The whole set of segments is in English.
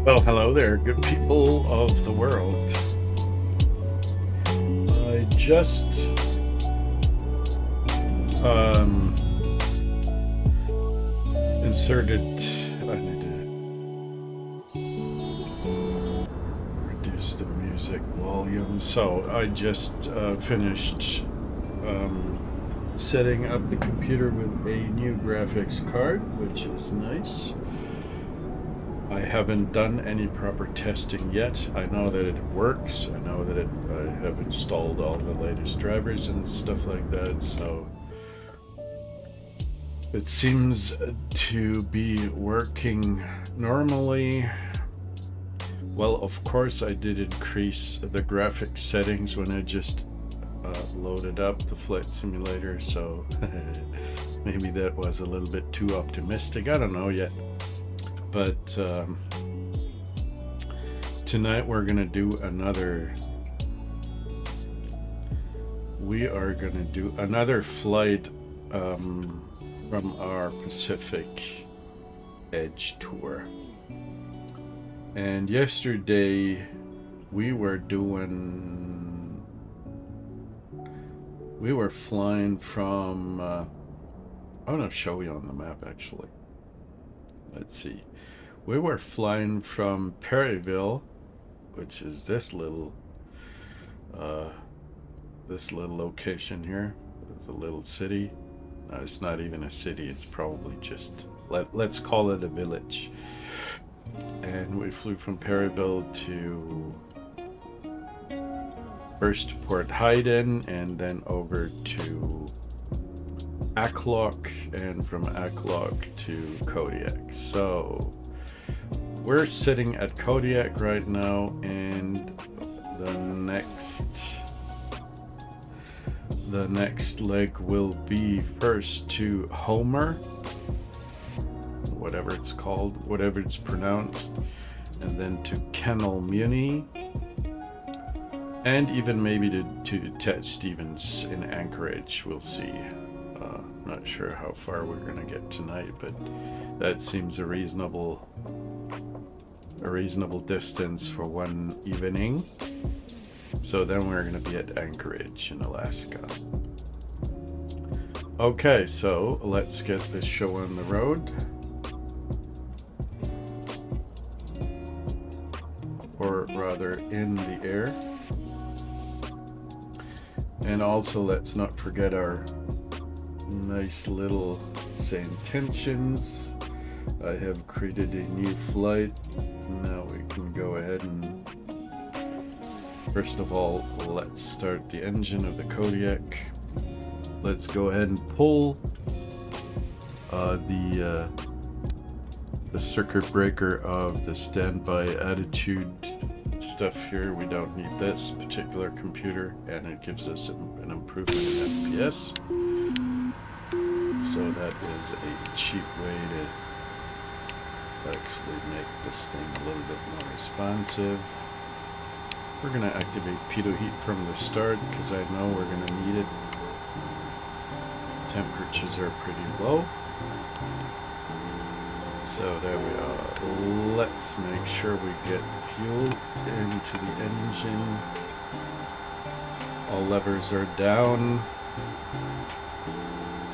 Well, hello there, good people of the world. I just inserted. I need to reduce the music volume. So I just finished setting up the computer with a new graphics card, which is nice. I haven't done any proper testing yet. I know that it works. I know that I have installed all the latest drivers and stuff like that, so it seems to be working normally. Well, of course, I did increase the graphics settings when I just loaded up the flight simulator, so maybe that was a little bit too optimistic. I don't know yet. But tonight we're gonna do we are gonna do another flight from our Pacific Edge tour. And yesterday we were flying from I'm gonna show you on the map actually. Let's see. We were flying from Perryville, which is this little location here. It's a little city. No, it's not even a city. It's probably just let's call it a village. And we flew from Perryville to first to Port Hayden, and then over to Acklock, and from Acklock to Kodiak. So we're sitting at Kodiak right now, and the next leg will be first to Homer, whatever it's called, whatever it's pronounced, and then to Kennel Muni, and even maybe to Ted Stevens in Anchorage. We'll see. Not sure how far we're gonna get tonight, but that seems a reasonable distance for one evening. So then we're gonna be at Anchorage in Alaska. Okay, so let's get this show on the road. Or rather in the air. And also let's not forget our nice little same tensions. I have created a new flight. Now we can go ahead and first of all, let's start the engine of the Kodiak. Let's go ahead and pull the circuit breaker of the standby attitude stuff here. We don't need this particular computer, and it gives us an improvement in FPS. So that is a cheap way to actually make this thing a little bit more responsive. We're going to activate pitot heat from the start because I know we're going to need it. Temperatures are pretty low. So there we are. Let's make sure we get fuel into the engine. All levers are down.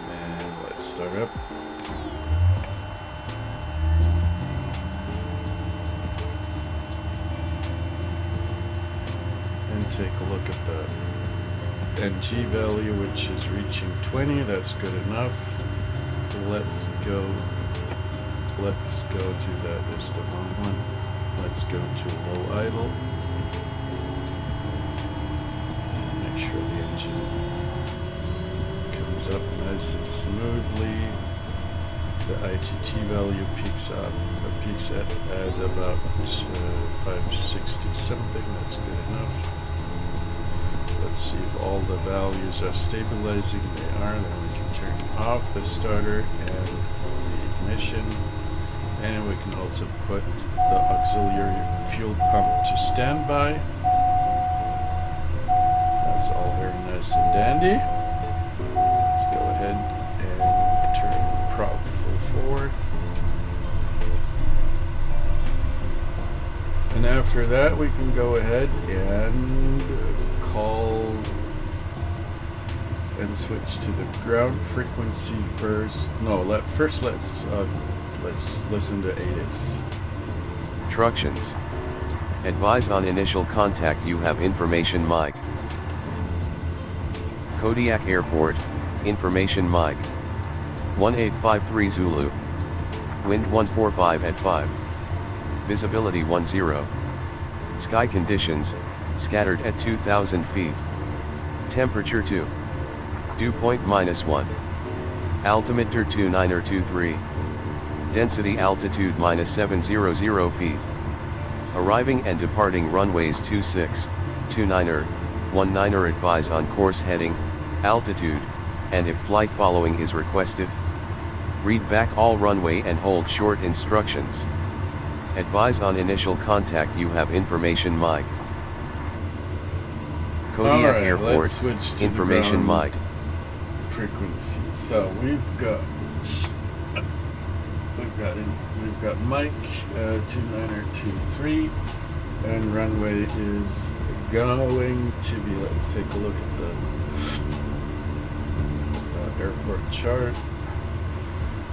And let's start up. And take a look at the NG value, which is reaching 20. That's good enough. Let's go to that. Is the wrong one. Let's go to low idle. Make sure the engine comes up nice and smoothly. The ITT value peaks at about 560 something. That's good enough. Let's see if all the values are stabilizing. They are. Then we can turn off the starter and the ignition. And we can also put the auxiliary fuel pump to standby. That's all very nice and dandy. Let's go ahead and turn prop full forward. after that, we can go ahead and call and switch to the ground frequency first. No, first let's listen to ATIS. Instructions. Advise on initial contact you have information mic. Kodiak Airport, information mic. 1853 Zulu. Wind 145 at 5. Visibility 10. Sky conditions, scattered at 2,000 feet. Temperature 2. Dew point -1. Altimeter 2923. Density altitude -700 feet. Arriving and departing runways 26, 29er, 19er. Advise on course heading, altitude, and if flight following is requested. Read back all runway and hold short instructions. Advise on initial contact you have information mic. Kodiak Airport, information mic. Frequency. So we've got Mike 2923, and runway is going to be. Let's take a look at the airport chart.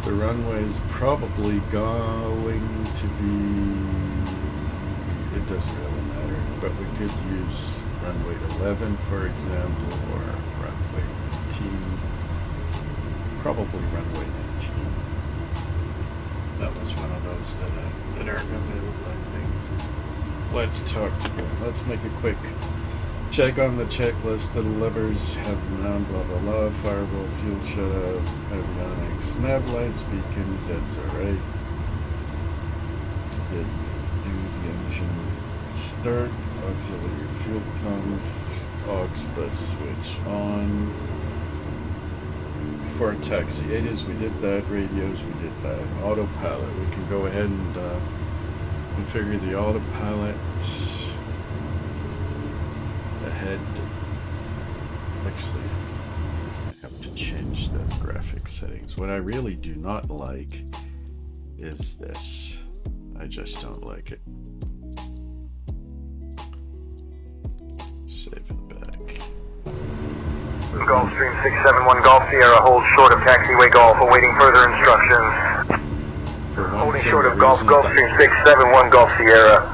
The runway is probably going to be. It doesn't really matter, but we could use runway 11, for example, or runway 19. Probably runway 19. That was one of those that aren't available, I think. Let's talk to them. Let's make a quick check on the checklist. The levers have none, blah blah blah. Firewall, fuel shut-off, avionics, nav lights, beacons, that's alright. Do the engine start, auxiliary fuel pump, aux bus switch on. For taxi ATIS, we did that. Radios, we did that. Autopilot, we can go ahead and configure the autopilot ahead. Actually, I have to change the graphic settings. What I really do not like is this. I just don't like it. Save it back. Gulfstream 671 Golf Sierra holds short of taxiway Golf, awaiting further instructions. Holding short of Gulfstream 671 Golf Sierra.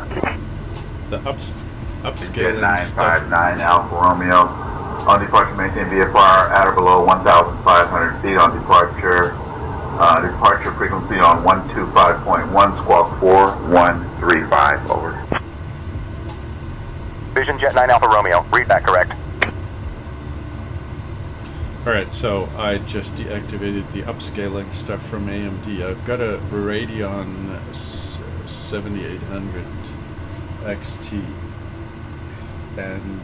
The upscaling 959 Alpha Romeo. On departure, maintain VFR at or below 1,500 feet on departure. Departure frequency on 125.1, squawk 4135, over. Vision Jet 9 Alpha Romeo, read that correct. Alright, so I just deactivated the upscaling stuff from AMD. I've got a Radeon 7800 XT, and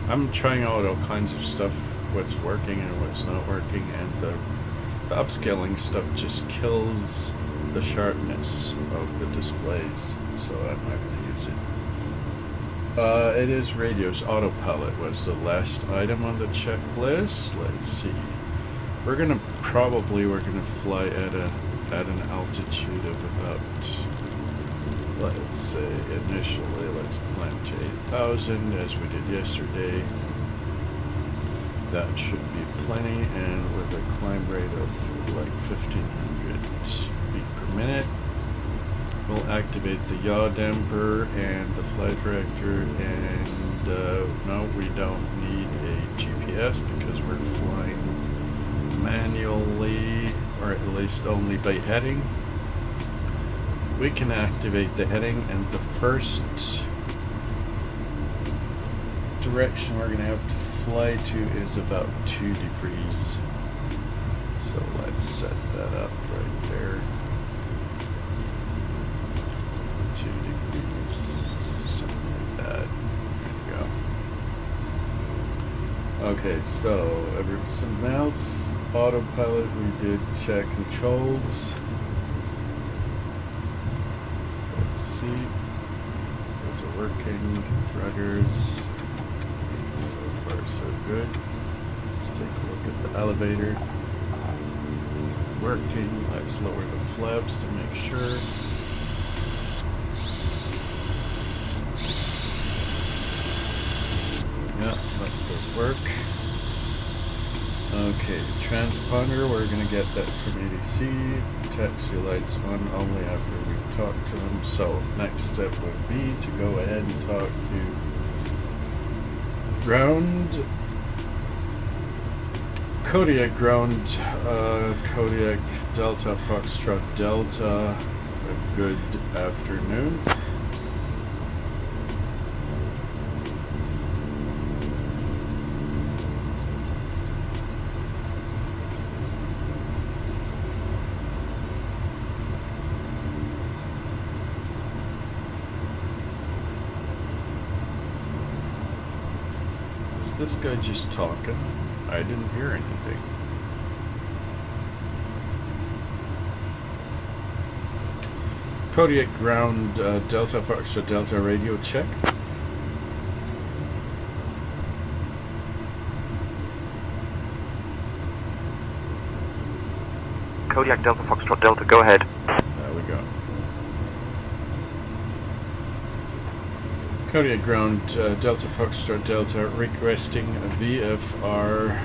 I'm trying out all kinds of stuff, what's working and what's not working, and the upscaling stuff just kills the sharpness of the displays, so I'm not going to use it. It is radios. Autopilot was the last item on the checklist. Let's see. We're gonna fly at an altitude of about, let's say initially, let's climb to 8,000 as we did yesterday. That should be plenty, and with a climb rate of like 1,500 feet per minute. We'll activate the yaw damper and the flight director, and no, we don't need a GPS because we're flying manually, or at least only by heading. We can activate the heading, and the first direction we're going to have to fly to is about 2 degrees. So let's set that up right there. 2 degrees, something like that. There you go. Okay, so something else. Autopilot, we did check controls. Let's see. Those are working. Rudders. So far, so good. Let's take a look at the elevator. Working. Let's lower the flaps to make sure. work. Okay, transponder, we're gonna get that from ADC. Taxi lights on only after we talk to them. So next step would be to go ahead and talk to ground. Kodiak ground, Kodiak Delta Foxtrot Delta. A good afternoon. Is this guy just talking? I didn't hear anything. Kodiak ground, Delta Foxtrot Delta radio check. Kodiak Delta Foxtrot Delta, go ahead. There we go. Kodiak ground, Delta Foxtrot Delta requesting a VFR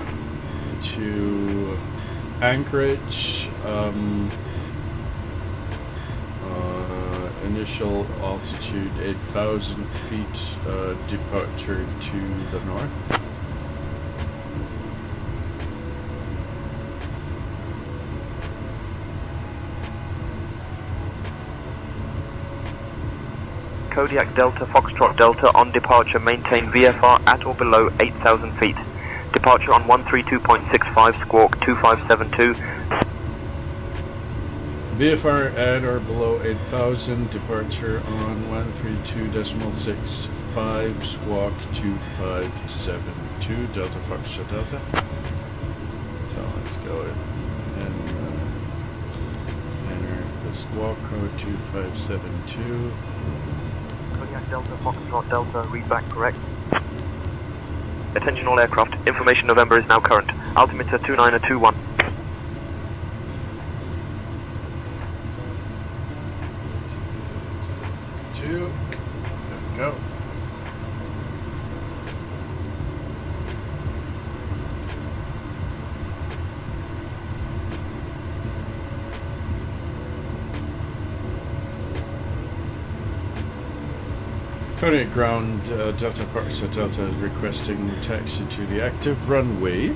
to Anchorage. Initial altitude 8,000 feet, departure to the north. Kodiak Delta Foxtrot Delta on departure, maintain VFR at or below 8,000 feet. Departure on 132.65, squawk 2572. VFR at or below 8,000, departure on 132.65, squawk 2572, Delta Foxtrot Delta. So let's go and enter the squawk code 2572. Kodiak Delta Foxtrot Delta, read back correct. Attention all aircraft, information November is now current. Altimeter 2921. There we go. Kodiak ground, Delta Foxtrot Delta is requesting taxi to the active runway.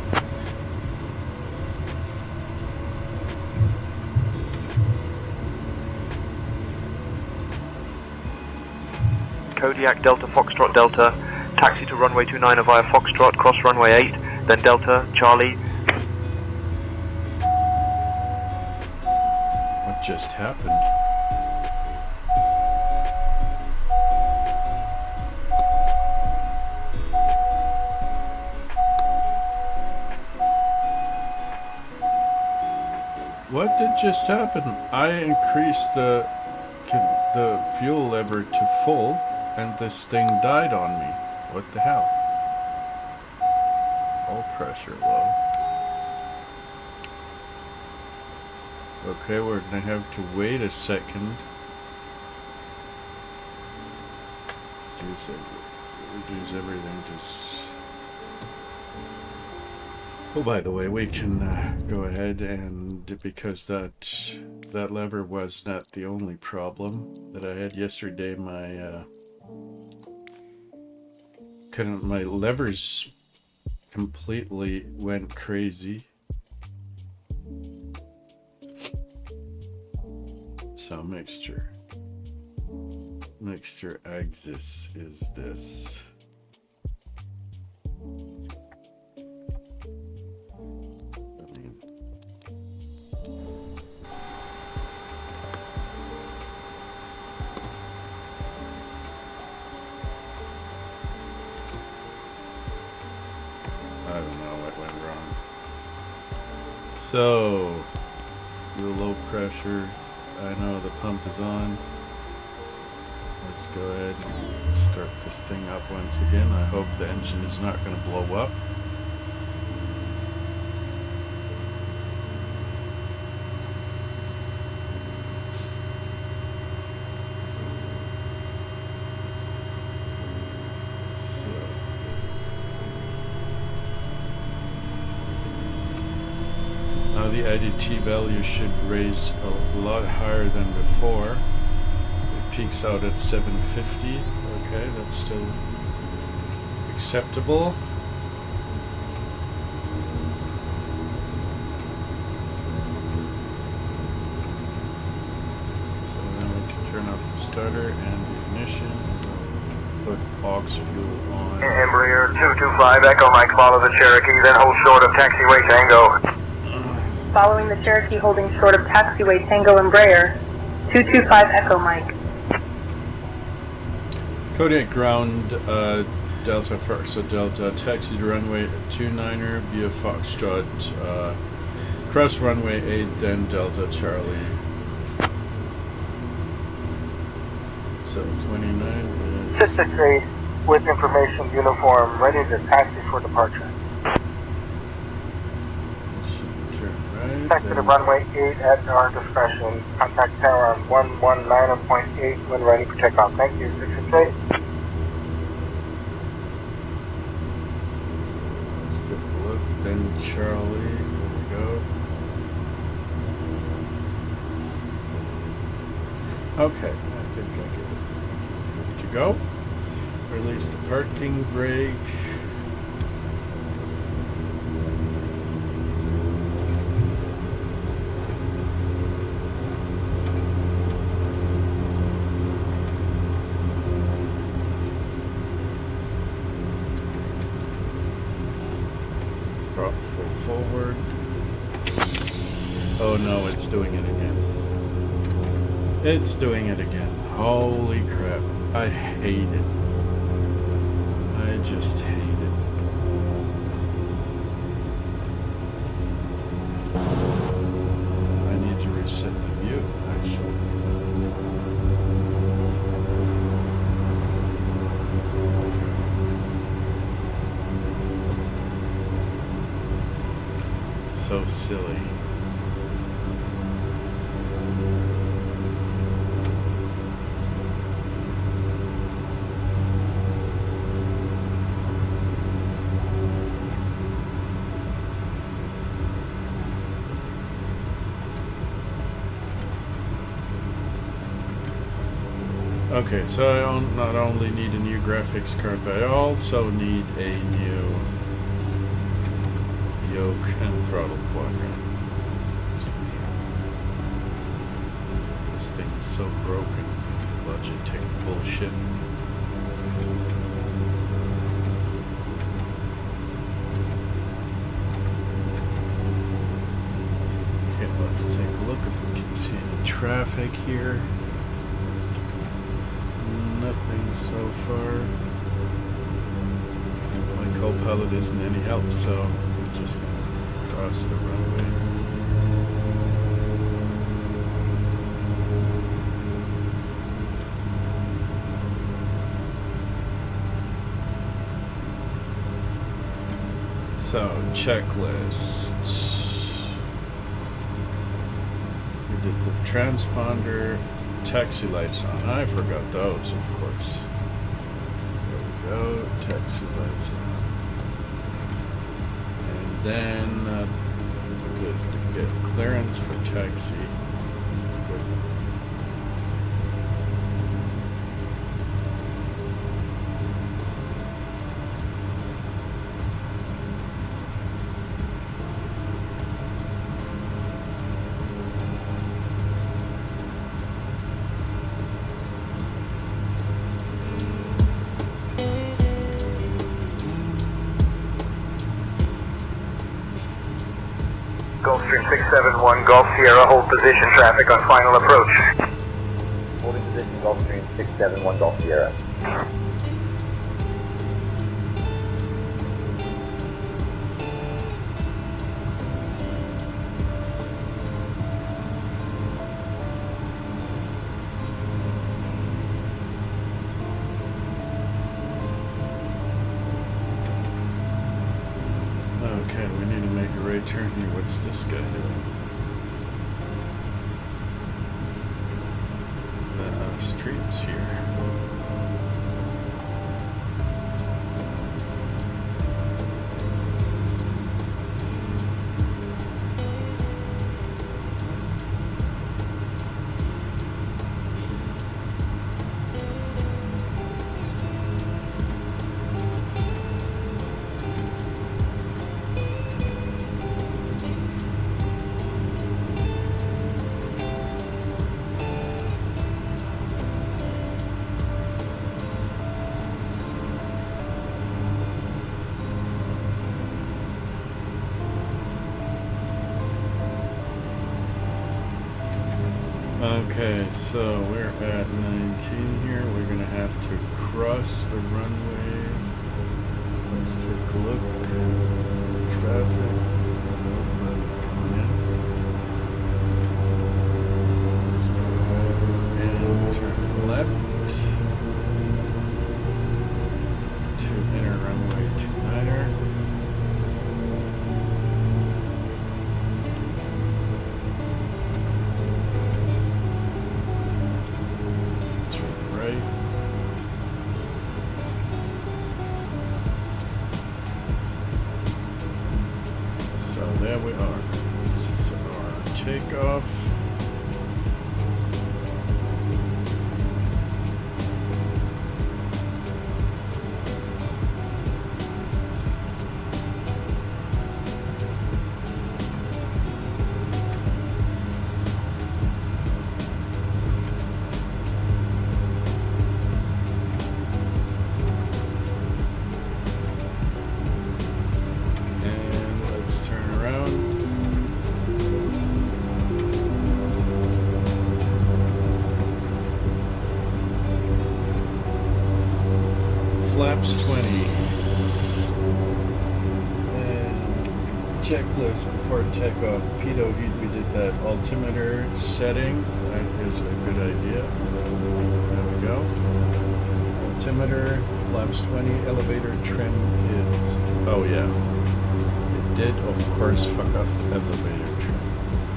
Kodiak Delta Foxtrot Delta, taxi to runway 29 via Foxtrot, cross runway 8, then Delta, Charlie. What just happened? What did just happen? I increased the fuel lever to full, and this thing died on me. What the hell? All pressure low. Okay, we're gonna have to wait a second. Reduce everything to... Oh, by the way, we can go ahead and, because that lever was not the only problem that I had yesterday, my my levers completely went crazy. So mixture axis is this. I don't know what went wrong. So, real low pressure. I know the pump is on. Let's go ahead and start this thing up once again. I hope the engine is not going to blow up. the ADT value should raise a lot higher than before. It peaks out at 750. Okay, that's still acceptable. So then we can turn off the starter and the ignition. Put aux fuel on. Embraer 225 Echo Mike, follow the Cherokee, then hold short of taxiway Tango. Following the Cherokee, holding short of taxiway Tango Embraer 225 Echo Mike. Kodiak ground Delta first, so Delta taxi to runway 29er via Foxtrot, cross runway 8, then Delta Charlie. So 29 is... Sister 3 with information uniform, ready to taxi for departure. Should turn right. Taxi to runway 8 at our discretion. Contact tower on 119.8 when ready for takeoff. Thank you, Sister 3. Let's take a look. Then Charlie. There we go. Okay, I think I get it. Good to go. Release the parking brake. Full forward. Oh no, it's doing it again. It's doing it again. Holy crap. I hate it. I just hate it. I need to reset the view, actually. So silly. Okay, so I not only need a new graphics card, but I also need a new yoke and throttle quadrant. This thing is so broken. Logitech bullshit. Okay, let's take a look if we can see any traffic here. Nothing so far. My co-pilot isn't any help, so I'm just gonna cross the runway. So, checklist. We did the transponder. Taxi lights on. I forgot those, of course. There we go. Taxi lights on. And then good to get clearance for taxi. That's good. Gulfstream 671, Golf Sierra, hold position, traffic on final approach. Holding position, Gulfstream 671, Golf Sierra. Okay, we need to make a right turn here. What's this guy doing? Streets here. Okay, so we're at 19 here. We're gonna have to cross the runway. Let's take a look. Traffic. Coming in. Let's go ahead and turn left to enter runway 29er. There we are. This is our takeoff. Flaps 20. And checklist before takeoff. Pitot heat, we did that altimeter setting. That is a good idea. There we go. Altimeter, flaps 20, elevator trim is, oh yeah. It did, of course, fuck up elevator trim.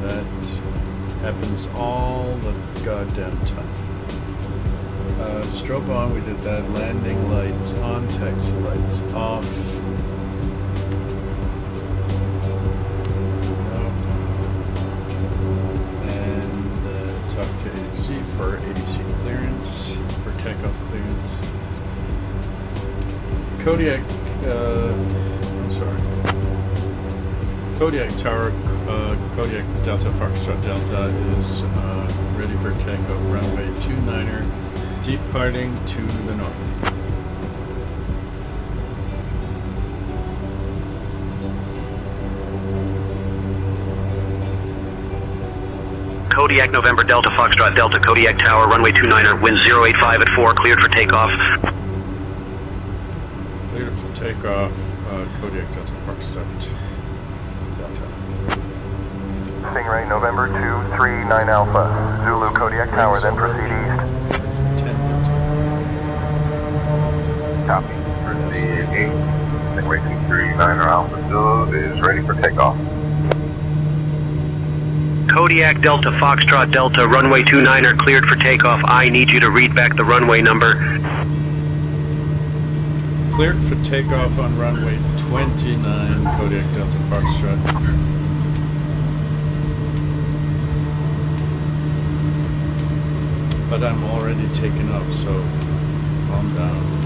That happens all the goddamn time. Strobe on, we did that. Landing lights on, taxi lights off. And talk to ADC for ADC clearance, for takeoff clearance. Kodiak, I'm sorry. Kodiak Tower, Kodiak Delta Foxtrot Delta is ready for takeoff. Runway 29er. Departing to the north. Kodiak November Delta Foxtrot Delta Kodiak Tower runway 29er wind 085 at 4 cleared for takeoff. Cleared for takeoff. Kodiak Delta Foxtrot Delta. Stingray November 239 Alpha Zulu Kodiak Tower, then proceed east. Copy. Proceed east. Stingray 239 Alpha Zulu is ready for takeoff. Kodiak Delta Foxtrot Delta runway 29er cleared for takeoff. I need you to read back the runway number. Cleared for takeoff on runway 29, Kodiak Delta Foxtrot. But I'm already taken up, so calm down.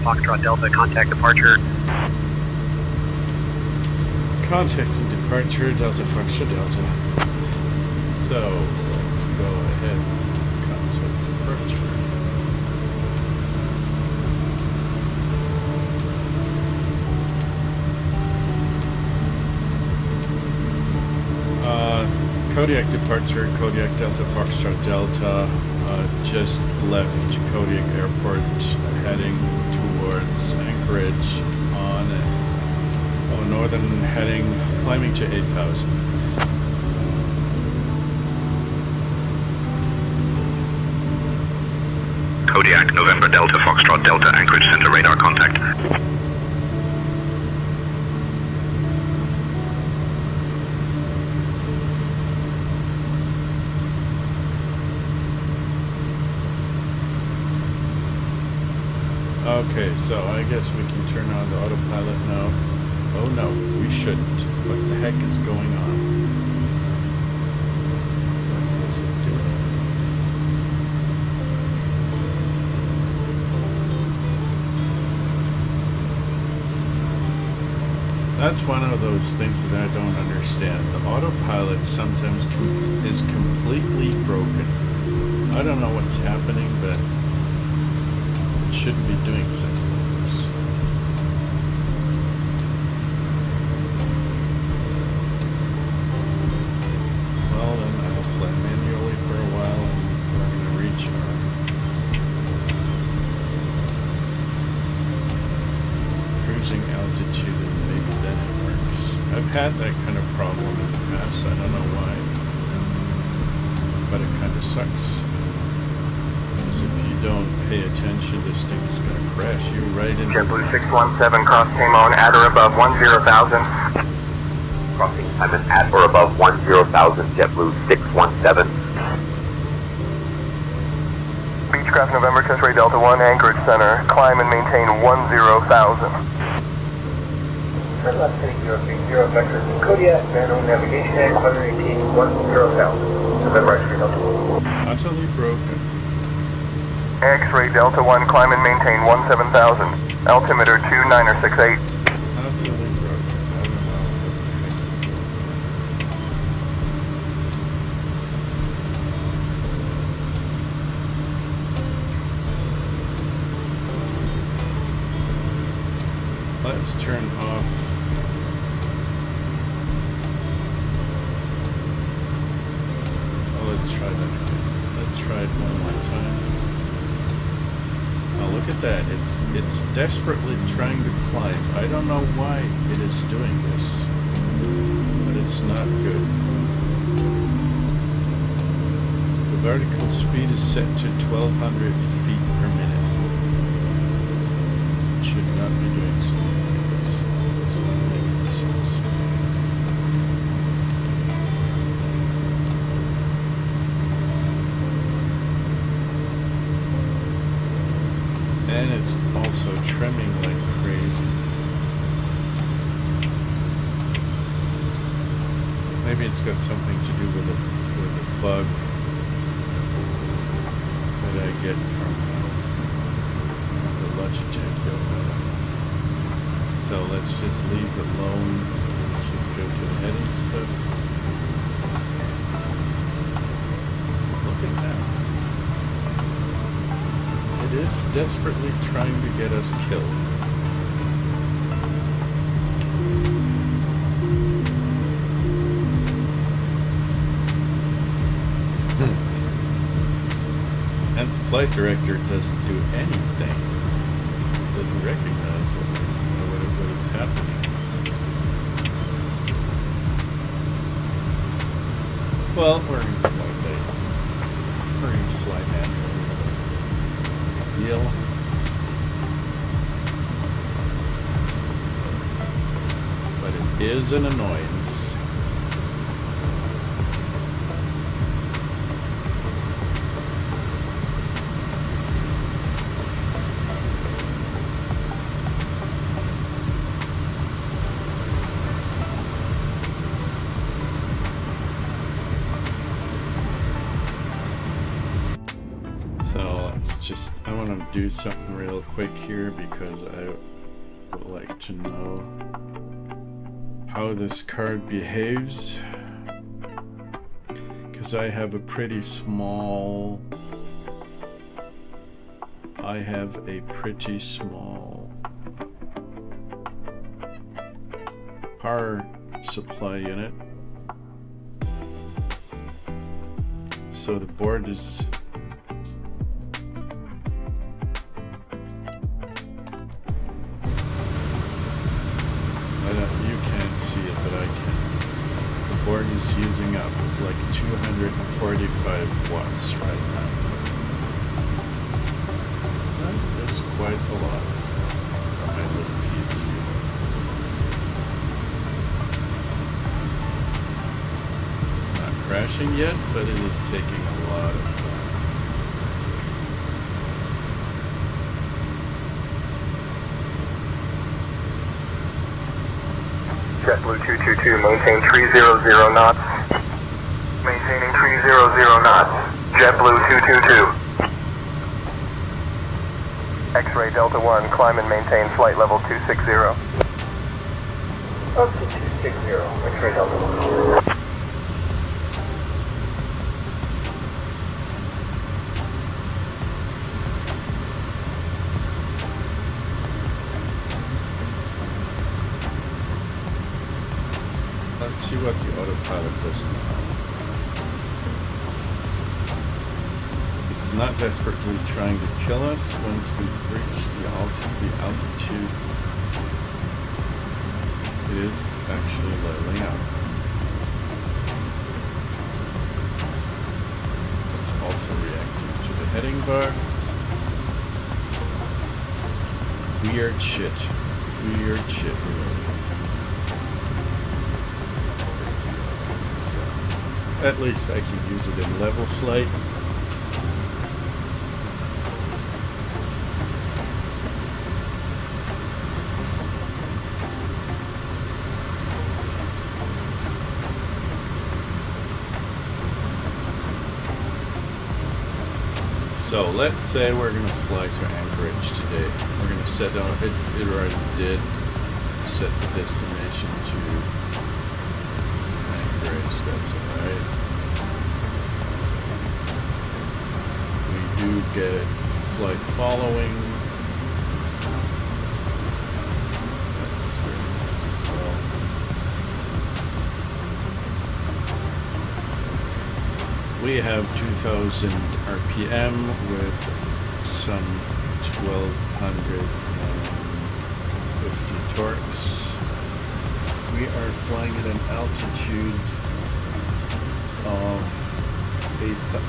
Foxtrot Delta, contact departure. Contact the departure, Delta Foxtrot Delta. So, let's go ahead and contact departure. Kodiak departure, Kodiak Delta Foxtrot Delta. Just left Kodiak Airport, heading towards Anchorage on a northern heading, climbing to 8,000. Kodiak, November Delta, Foxtrot Delta, Anchorage Center, radar contact. Okay, so I guess we can turn on the autopilot now. Oh no, we shouldn't. What the heck is going on? What is it doing? That's one of those things that I don't understand. The autopilot sometimes is completely broken. I don't know what's happening, but it shouldn't be doing something like this. Well, then I'll fly manually for a while, and we're going to reach our cruising altitude, and maybe then it works. I've had that kind of problem in the past. I don't know why, but it kind of sucks. Because if you don't pay attention, this thing is going to crash you right into JetBlue 617, cross Tamon at or above 10,000. Crossing Simon at or above 10,000, JetBlue 617. Beechcraft November, X-ray Delta 1, Anchorage Center, climb and maintain 10,000. Turn left heading 030 vector to Kodiak, manual navigation at 118, 10,000. November X-ray Delta 1. utterly broken. X-ray Delta 1, climb and maintain 17,000. Altimeter 2968. Utterly broken. I don't know what the heck is going on. Let's turn off. Oh, let's try that again. Let's try it one more time. Oh, look at that. It's desperately trying to climb. I don't know why it is doing this, but it's not good. The vertical speed is set to 1,200 feet per minute. It should not be doing something like this. It's not making sense. And it's also trimming like crazy. Maybe it's got something to do with a bug that I get from the Logitech yoke. So let's just leave it alone. Let's just go to the heading stuff. Look at that. It is desperately trying to get us killed. And the flight director doesn't do anything. Doesn't recognize what it's happening. Well, we're going to fly manually. Deal. But it is an annoyance. I want to do something real quick here because I would like to know how this card behaves, because I have a pretty small power supply unit, so the board is you can't see it, but I can. The board is using up like 245 watts right now. quite a lot from my little PSU. It's not crashing yet, but it is taking a lot of time. JetBlue 222, maintain 300 knots. Maintaining 300 knots. JetBlue 222. X-ray Delta 1, climb and maintain flight level 260. Up to 260, X-ray Delta 1. Let's see what the autopilot does now. It's not desperately trying to kill us once we reach the altitude. It is actually leveling out. It's also reacting to the heading bar. Weird shit. Weird shit, really. At least I can use it in level flight. So let's say we're going to fly to Anchorage today. We're going to set down, it already did set the destination to Anchorage, that's alright. We do get flight following. That's very nice as well. We have 2,000 RPM with some 1,250 torques. We are flying at an altitude of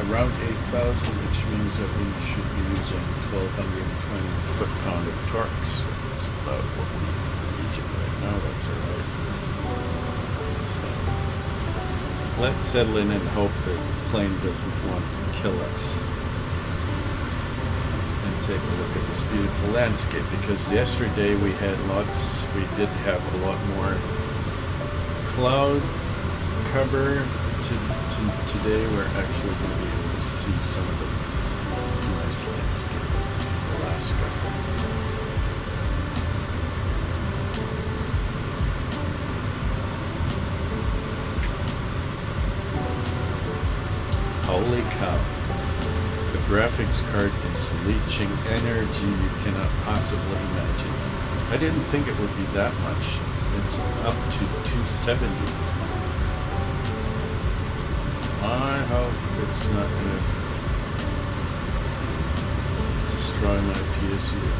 around 8,000, which means that we should be using 1,220 foot-pound of torques. That's about what we're using right now. That's alright. So let's settle in and hope that the plane doesn't want to kill us. And take a look at this beautiful landscape, because yesterday we did have a lot more cloud cover. Today we're actually going to be able to see some of the nice landscape of Alaska. Holy cow. The graphics card is leaching energy you cannot possibly imagine. I didn't think it would be that much. It's up to 270. I hope it's not going to destroy my PSU.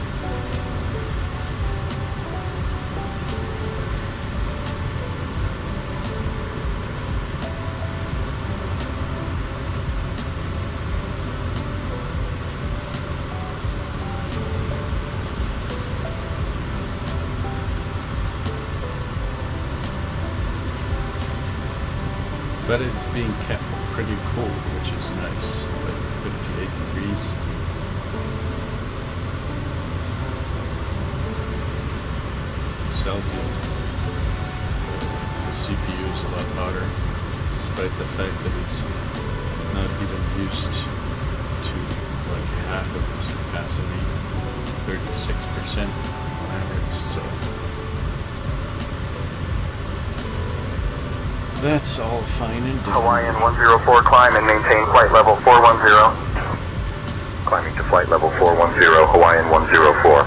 But it's being kept pretty cool, which is nice, like 58 degrees. Celsius. The CPU is a lot hotter, despite the fact that it's not even used to like half of its capacity, 36% on average, so that's all fine and dandy. Hawaiian 104, climb and maintain flight level 410. Climbing to flight level 410, Hawaiian 104.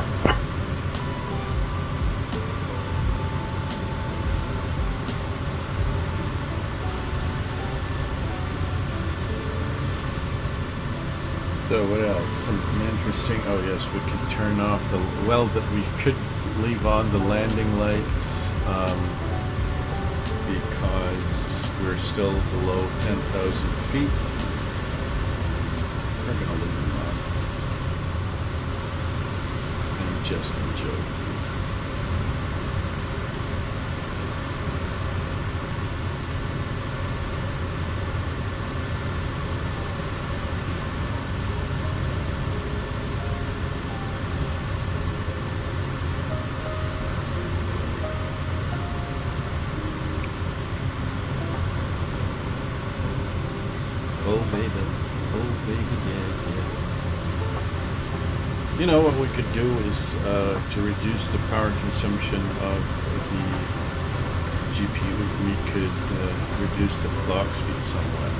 So what else? Something interesting. Oh yes, we can turn off the, well, that we could leave on the landing lights, because we're still below 10,000 feet. We're going to leave them on. Oh baby, yeah. You know what we could do is to reduce the power consumption of the GPU. We could reduce the clock speed somewhat,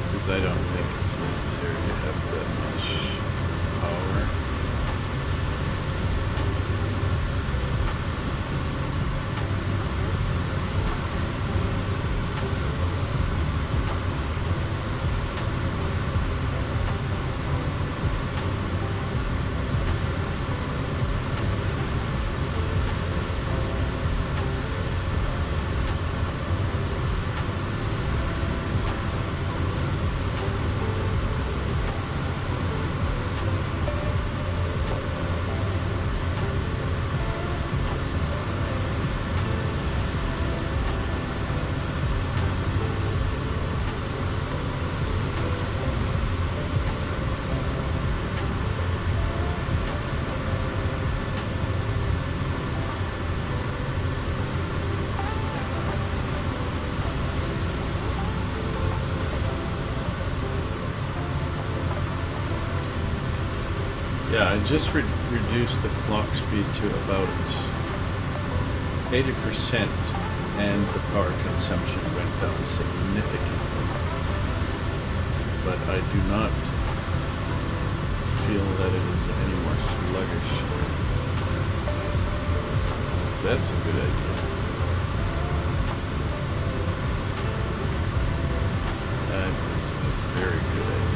because I don't think it's necessary to have that much power. Yeah, I just reduced the clock speed to about 80%, and the power consumption went down significantly. But I do not feel that it is any more sluggish. That's a good idea. That is a very good idea.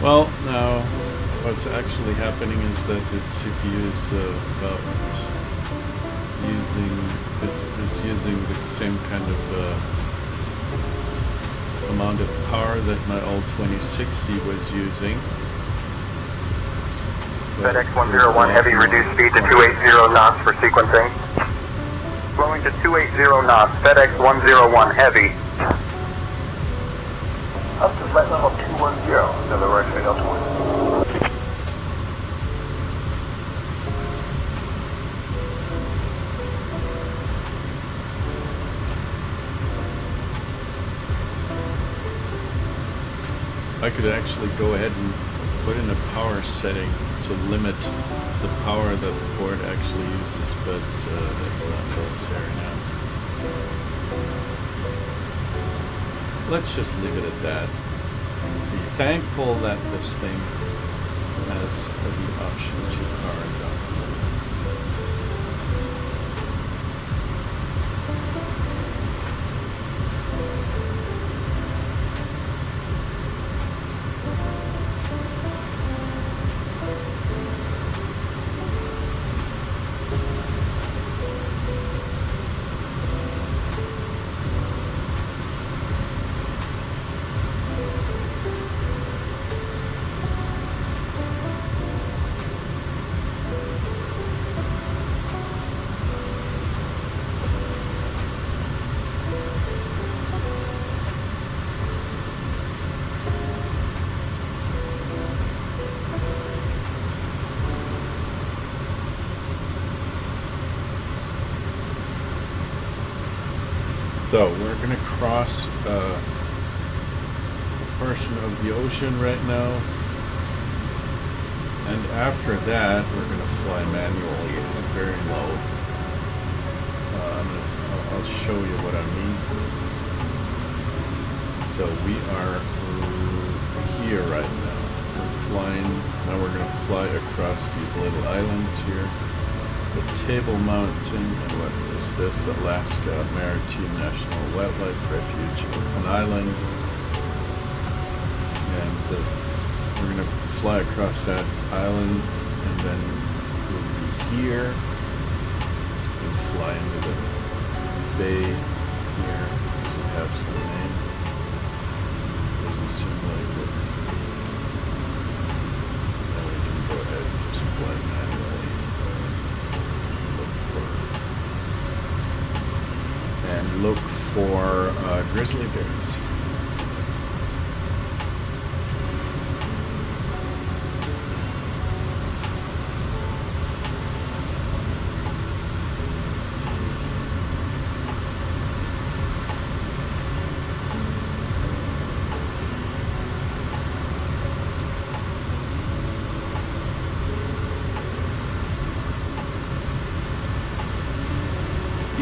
Well, now what's actually happening is that its CPU is about using the same kind of amount of power that my old 2060 was using. FedEx 101 Heavy, reduced speed to 280 knots for sequencing. Slowing to 280 knots, FedEx 101 Heavy. Up to flight level 210, November X-ray Delta 1. I could actually go ahead and put in a power setting to limit the power that the board actually uses, but that's not necessary now. Let's just leave it at that. Be thankful that this thing has the option to power down. So we're going to cross a portion of the ocean right now, and after that we're going to fly manually and very low. I'll show you what I mean. So we are here flying. Now we're going to fly across these little islands here. The Table Mountain, and what is this? The Alaska Maritime National Wildlife Refuge, an island. And we're going to fly across that island, and then we'll be here and fly into the bay here. Does it have some name? Doesn't seem like it. Now we can go ahead and just fly manually. Look for grizzly bears.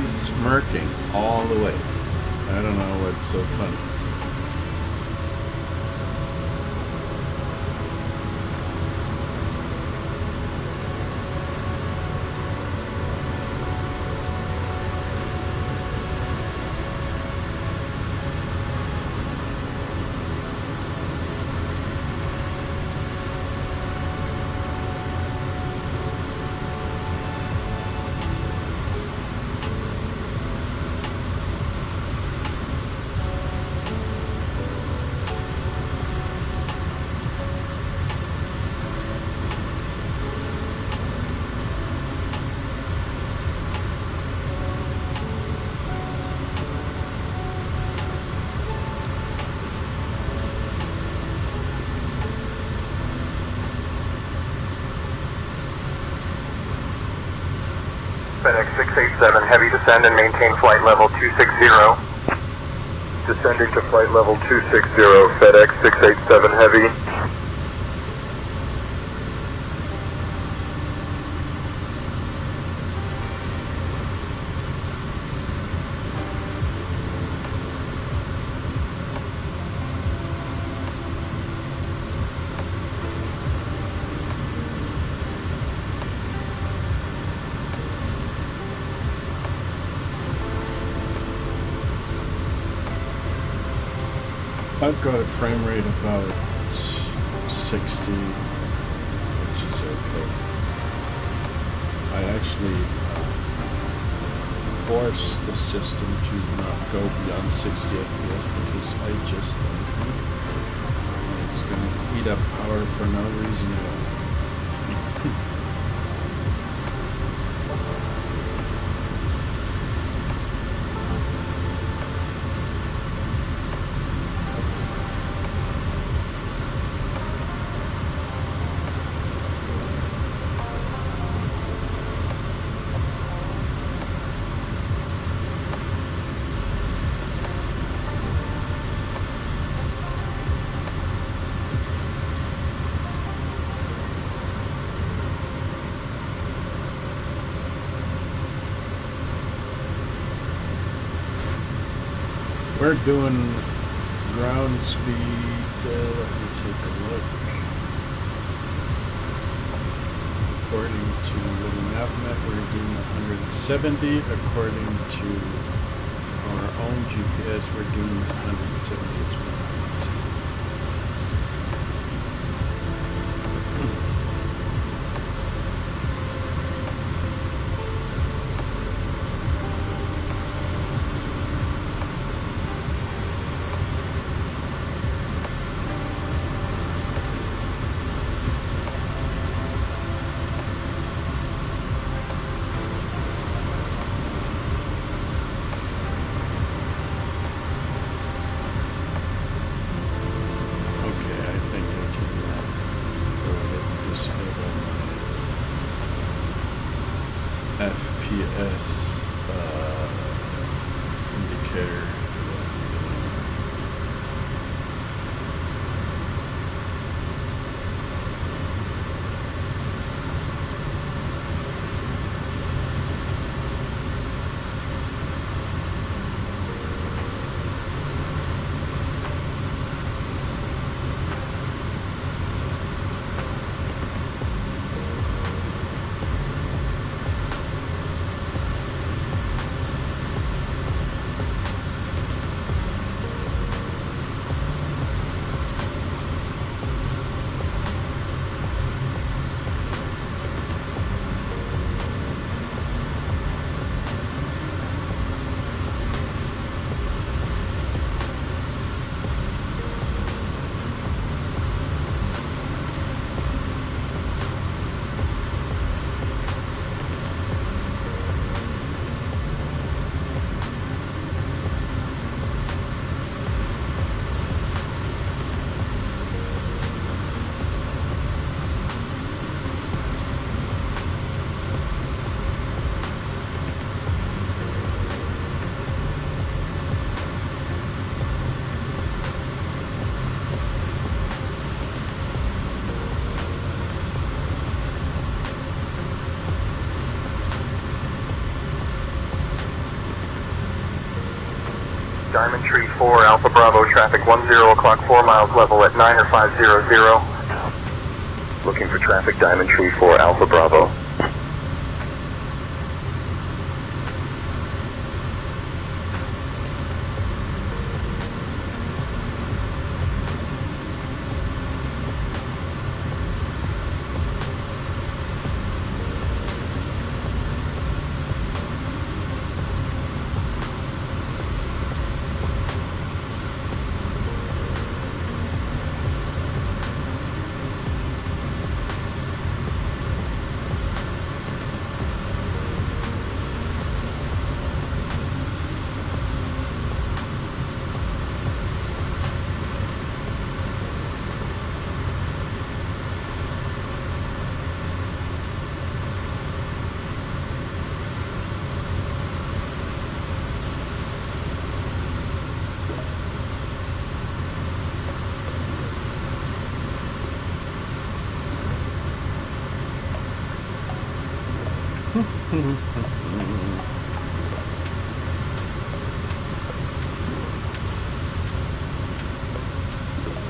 Smirking all the way. I don't know what's so funny. FedEx 687, heavy descend and maintain flight level 260. Descending to flight level 260, FedEx 687 heavy. I've got a frame rate about 60, which is okay. I actually force the system to not go beyond 60 FPS because I just don't think it's going to eat up power for no reason at all. We're doing ground speed, let me take a look. According to Little Navnet, we're doing 170. According to our own GPS, we're doing 170 as well. FPS indicator. Diamond Tree 4, Alpha Bravo, traffic 10 o'clock, 4 miles level at 9 or 500. Looking for traffic, Diamond Tree 4, Alpha Bravo.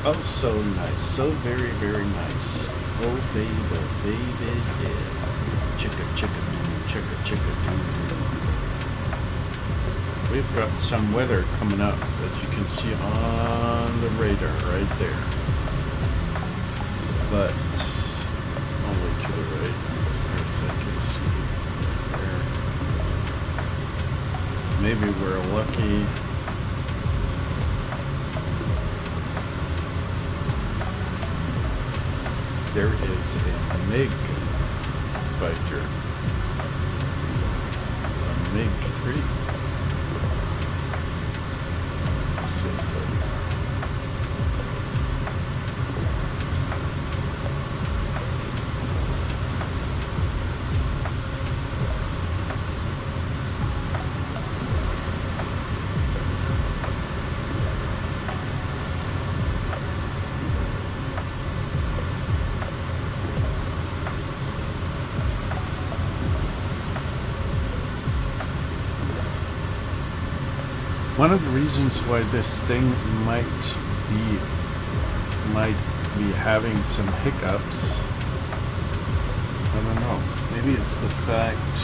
Oh, so nice. So very, very nice. Oh, baby, baby, yeah. Chicka, chicka, doo, chicka, chicka, doo. We've got some weather coming up, as you can see on the radar right there. But only to the right, as far as I can see. There. Maybe we're lucky. There is a MiG fighter, a MiG-3. One of the reasons why this thing might be having some hiccups, I don't know, maybe it's the fact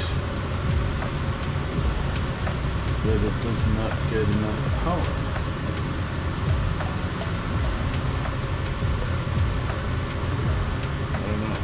that it does not get enough power. I don't know.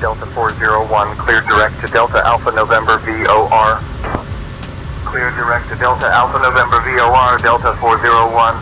Delta 401, cleared direct to Delta Alpha November VOR. Cleared direct to Delta Alpha November VOR, Delta 401.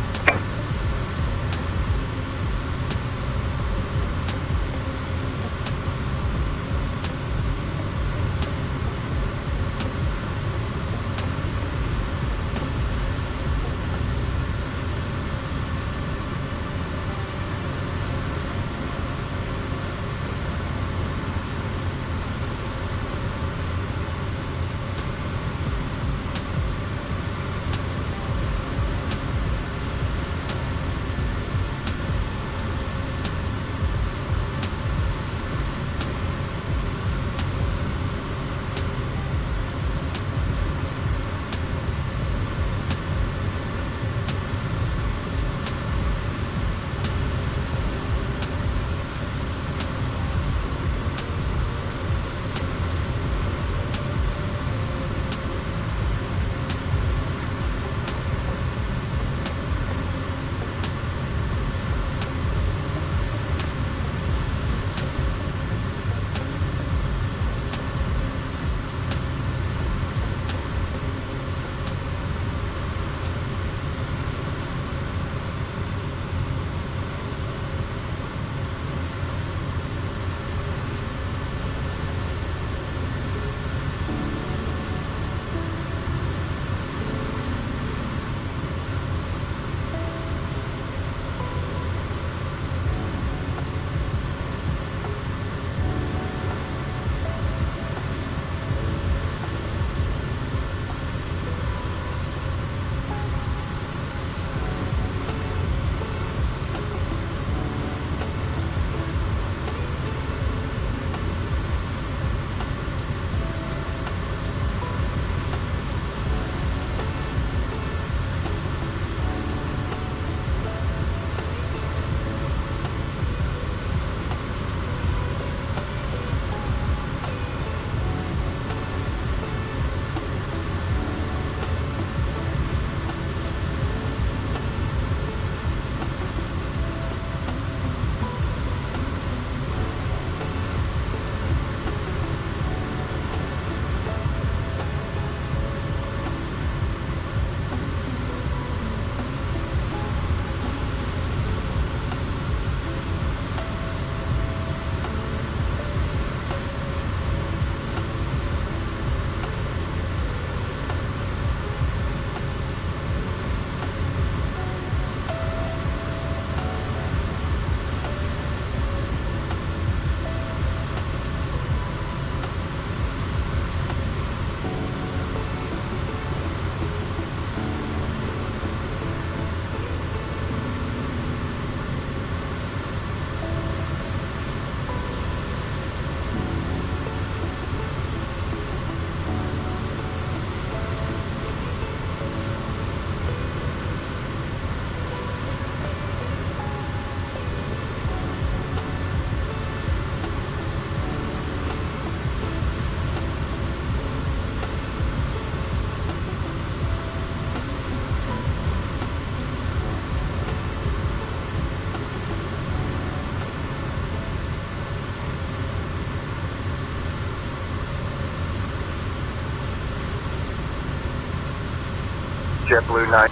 JetBlue 9.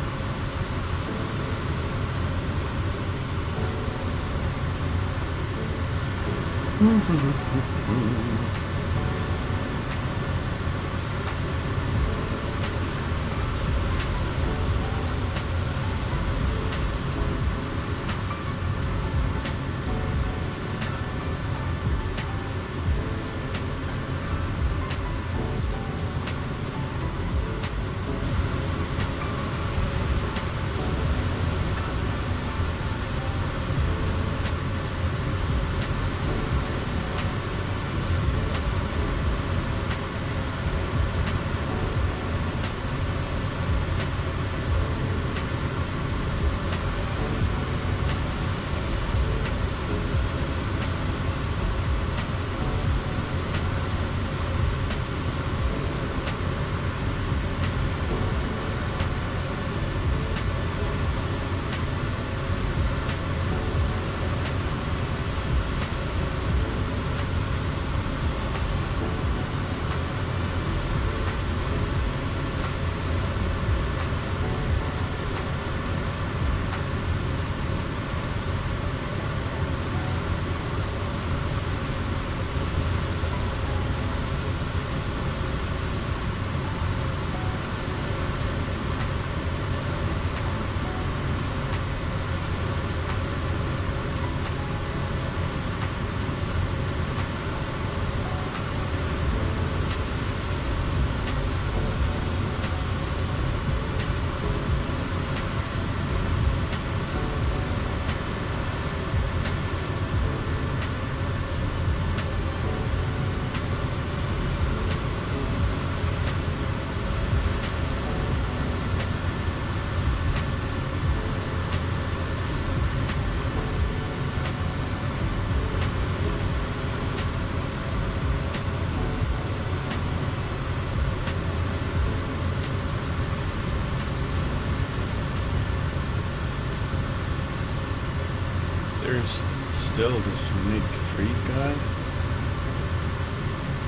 There's still this MiG-3 guy.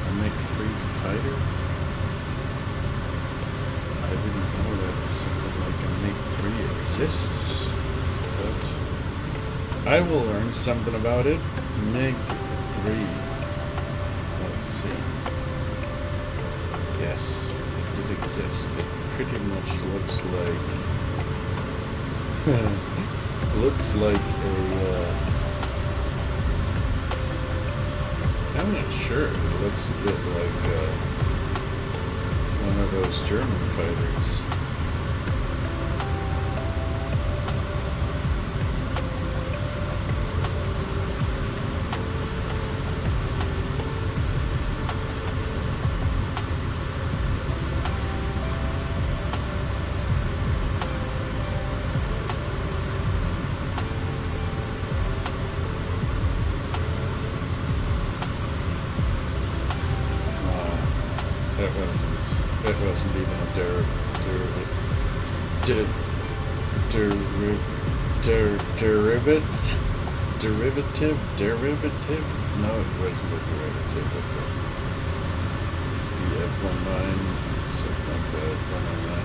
A MiG-3 fighter. I didn't know that something like a MiG-3 exists, but I will learn something about it. MiG-3. Let's see. Yes, it did exist. It pretty much looks like looks like a I'm not sure. It looks a bit like one of those German fighters. It wasn't even a derivative? No, it wasn't a derivative of the F-19, something like that, 109.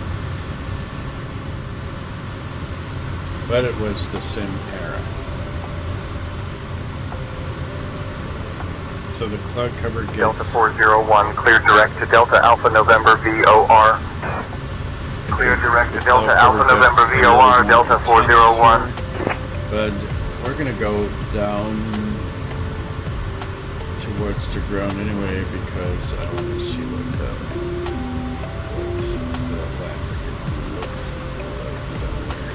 But it was the same era. So the cloud cover gets... Delta 401, clear direct to Delta Alpha November VOR. Clear direct to Delta Alpha November VOR, Delta 401. But we're going to go down towards the ground anyway because I want to see what the landscape looks like down there.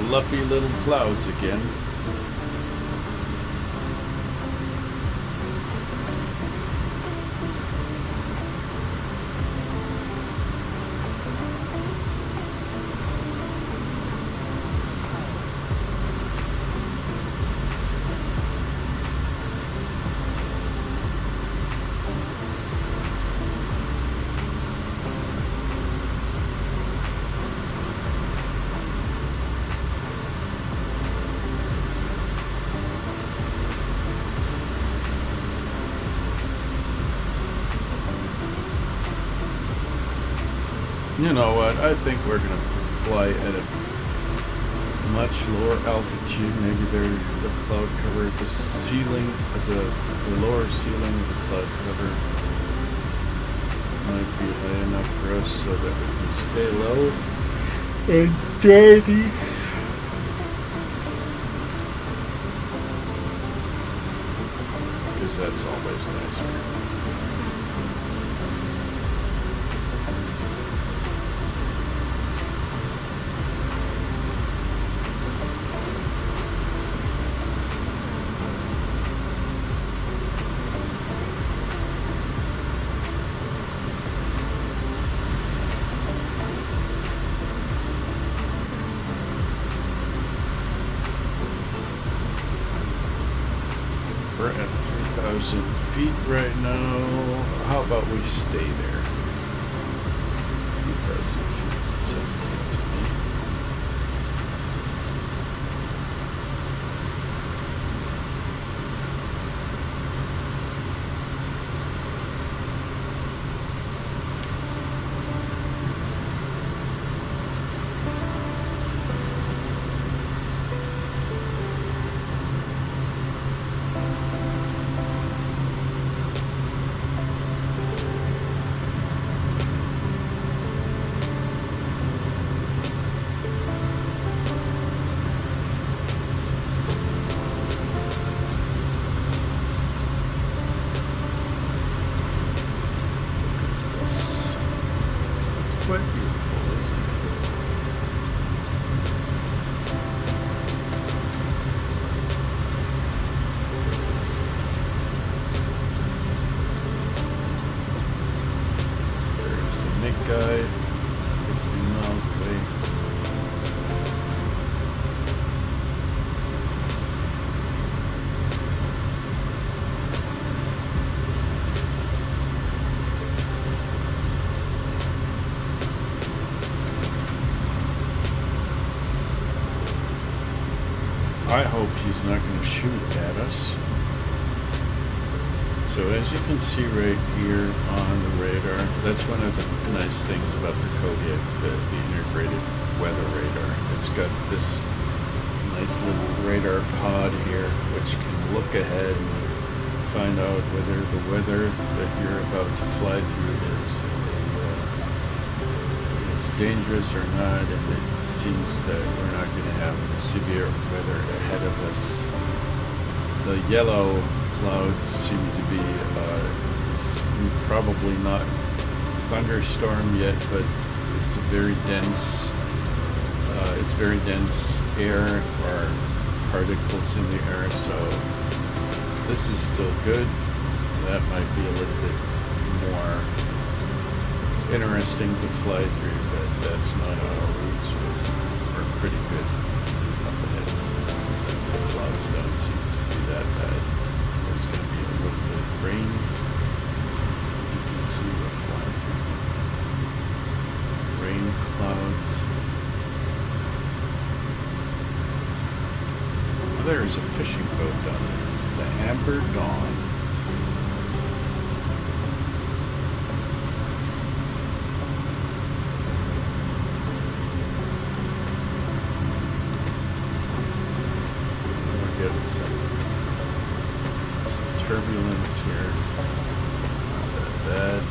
Fluffy little clouds again. You know what? I think we're gonna fly at a much lower altitude. Maybe the cloud cover, the ceiling, the lower ceiling of the cloud cover might be high enough for us so that we can stay low and tidy. Because that's always nicer. We're at 3,000 feet right now. How about we stay there? 3,000 feet. Sounds good to me. Quite beautiful, isn't it? There's the Nick guy, 15 miles away. I hope he's not going to shoot at us. So as you can see right here on the radar, that's one of the nice things about the Kodiak, the integrated weather radar. It's got this nice little radar pod here, which can look ahead and find out whether the weather that you're about to fly through is dangerous or not, and it seems that we're not going to have severe weather ahead of us. The yellow clouds seem to be probably not thunderstorm yet, but it's a very dense air or particles in the air, so this is still good. That might be a little bit more interesting to fly through, but that's not our routes. We're pretty good up ahead. The clouds don't seem to be that bad. There's going to be a little bit of rain. As you can see, we're flying through some rain clouds. Oh, there's a fishing boat down there. The Amber Dawn. Some turbulence here. Not that bad.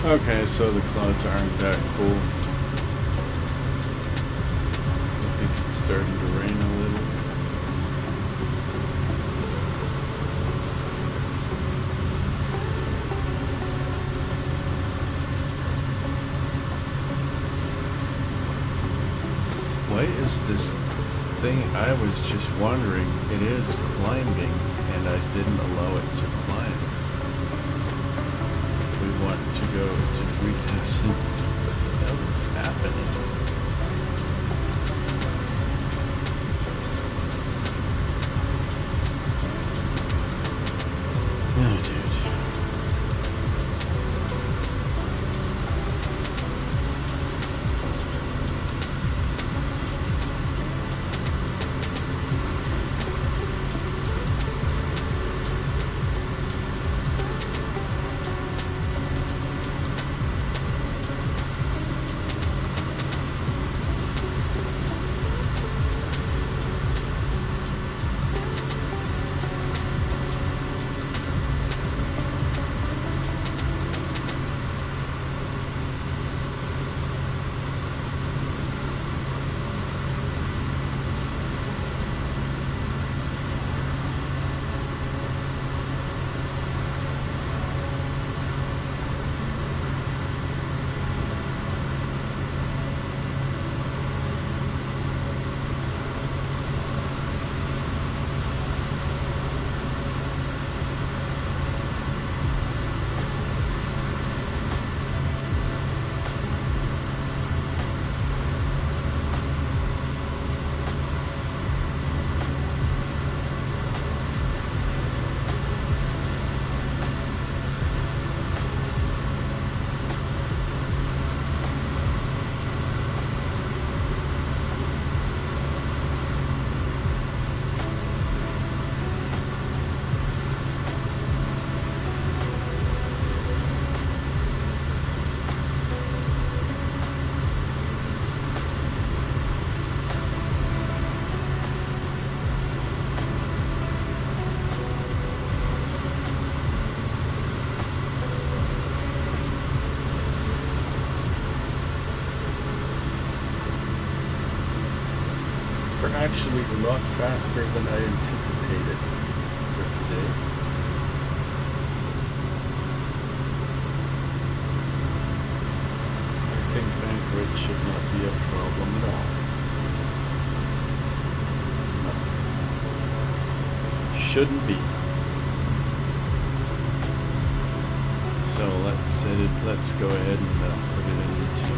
Okay, so the clouds aren't that cool. I think it's starting to rain a little. Why is this thing, I was just wondering, it is climbing and I didn't allow it to climb. We want to go to 3,000. What the hell is happening? Oh, dude. Actually a lot faster than I anticipated for today. I think Anchorage should not be a problem at all. No. Shouldn't be. So let's go ahead and put it into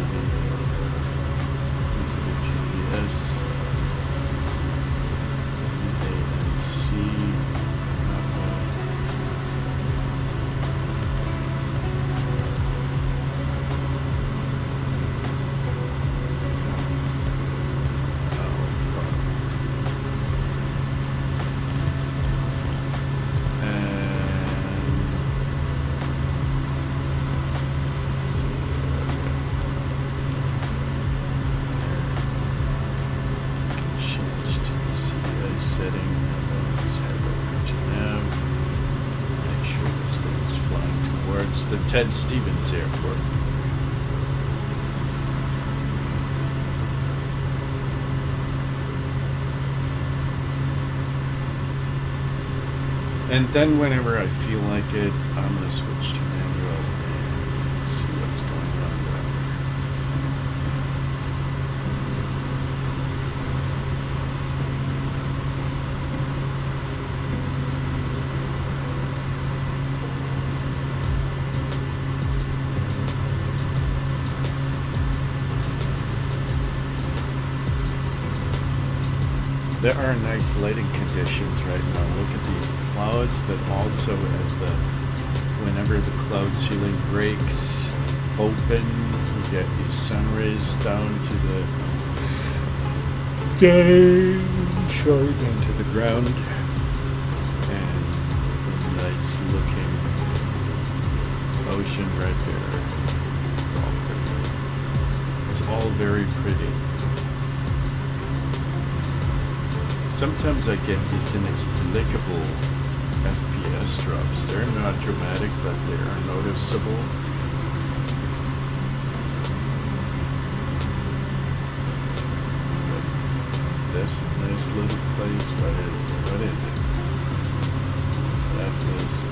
the GPS. Ted Stevens Airport. And then whenever I feel like it, I'm going to switch to manual and see what's going on there. There are nice lighting conditions right now. Look at these clouds, but also at whenever the cloud ceiling breaks open, we get these sun rays down to the short into the ground, and a nice looking ocean right there. It's all very pretty. Sometimes I get these inexplicable FPS drops. They're not dramatic, but they are noticeable. But this nice little place, what is it? That is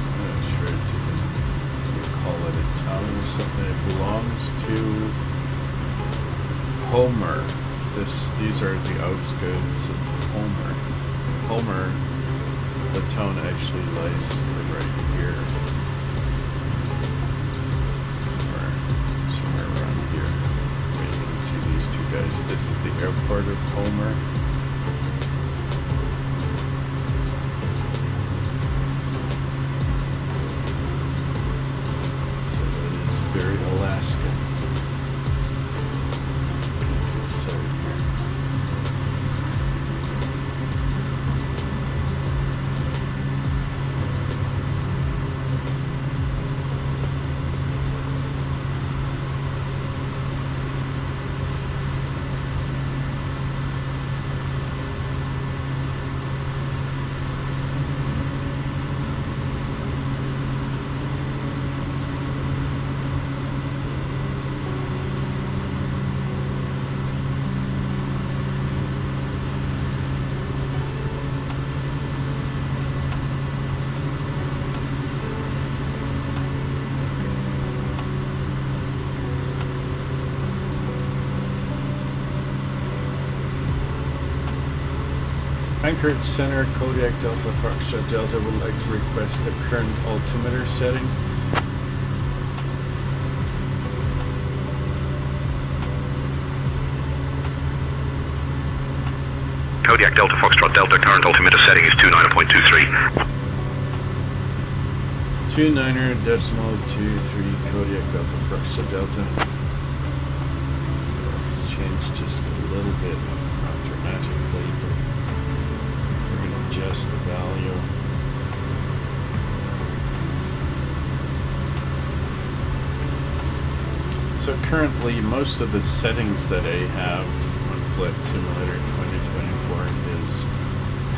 I'm not sure it's even, you call it a town or something. It belongs to Homer. These are the outskirts of Homer. Homer, the town actually lies right here. Somewhere around here. Where you can see these two guys. This is the airport of Homer. So that is very Alaskan. Anchorage Center, Kodiak Delta, Foxtrot Delta would like to request the current altimeter setting. Kodiak Delta Foxtrot Delta, current altimeter setting is 29.23. 29.23 Kodiak Delta Foxtrot Delta. So let's change just a little bit, not dramatically, but we're going to adjust the value. So currently most of the settings that I have on Flight Simulator 2024 is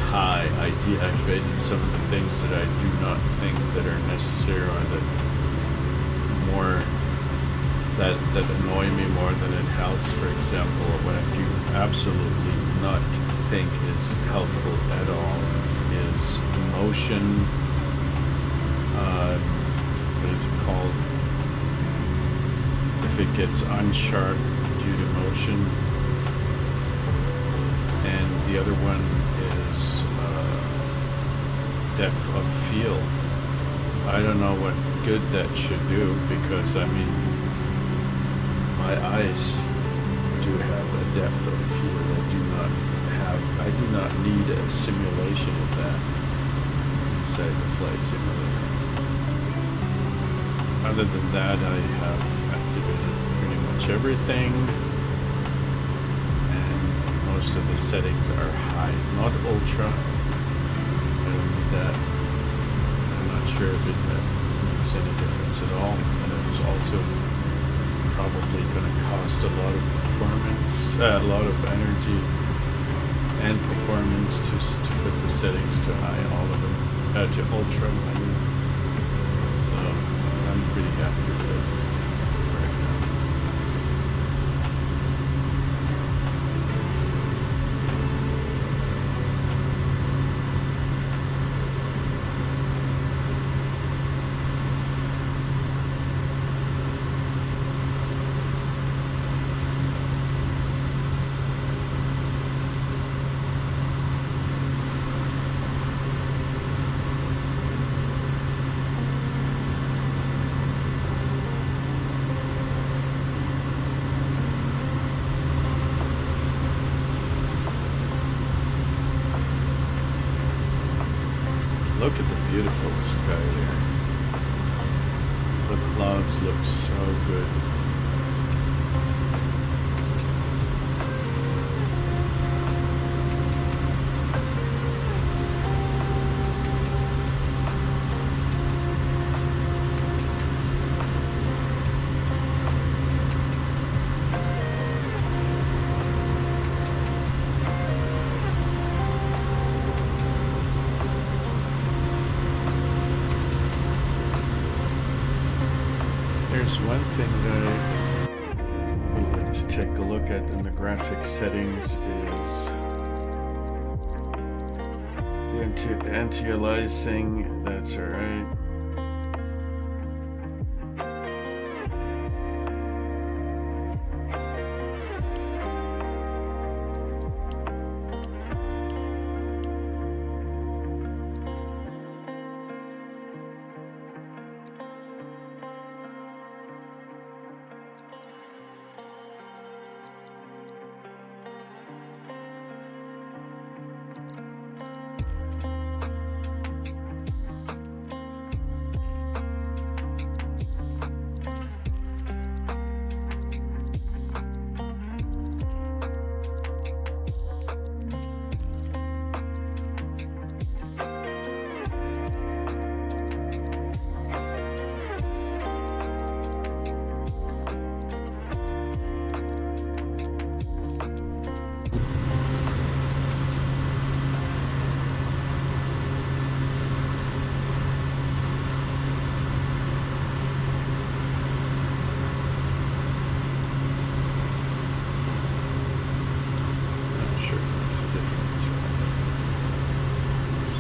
high. I deactivated some of the things that I do not think that are necessary or that more that annoy me more than it helps. For example, what I do absolutely not think is helpful at all is motion. What is it called? If it gets unsharp due to motion. And the other one is depth of field. I don't know what good that should do, because I mean my eyes do have a depth of field. I do not need a simulation of that inside the flight simulator. Other than that, I have activated pretty much everything, and most of the settings are high, not ultra. I don't need that. I'm not sure if it makes any difference at all, and it's also probably going to cost a lot of performance, a lot of energy and performance just to put the settings to high, all of them, to ultra, I mean. So I'm pretty happy with it right now. Look at the beautiful sky there. The clouds look so good. There's one thing that I would like to take a look at in the graphics settings is the anti-aliasing. That's alright.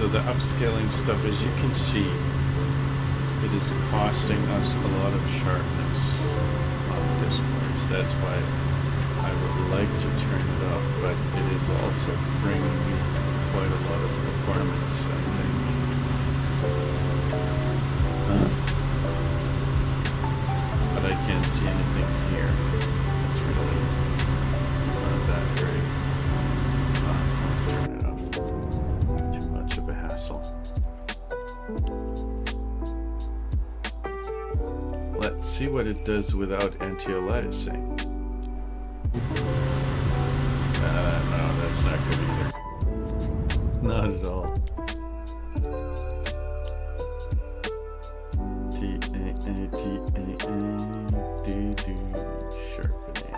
so the upscaling stuff, as you can see, it is costing us a lot of sharpness on this place. That's why I would like to turn it off, but it is also bringing me quite a lot of performance, I think. But I can't see anything here. It's really not that great. Turn it off. Too much of a hassle. Let's see what it does without anti-aliasing. No, that's not good either. Not at all. Sharpening.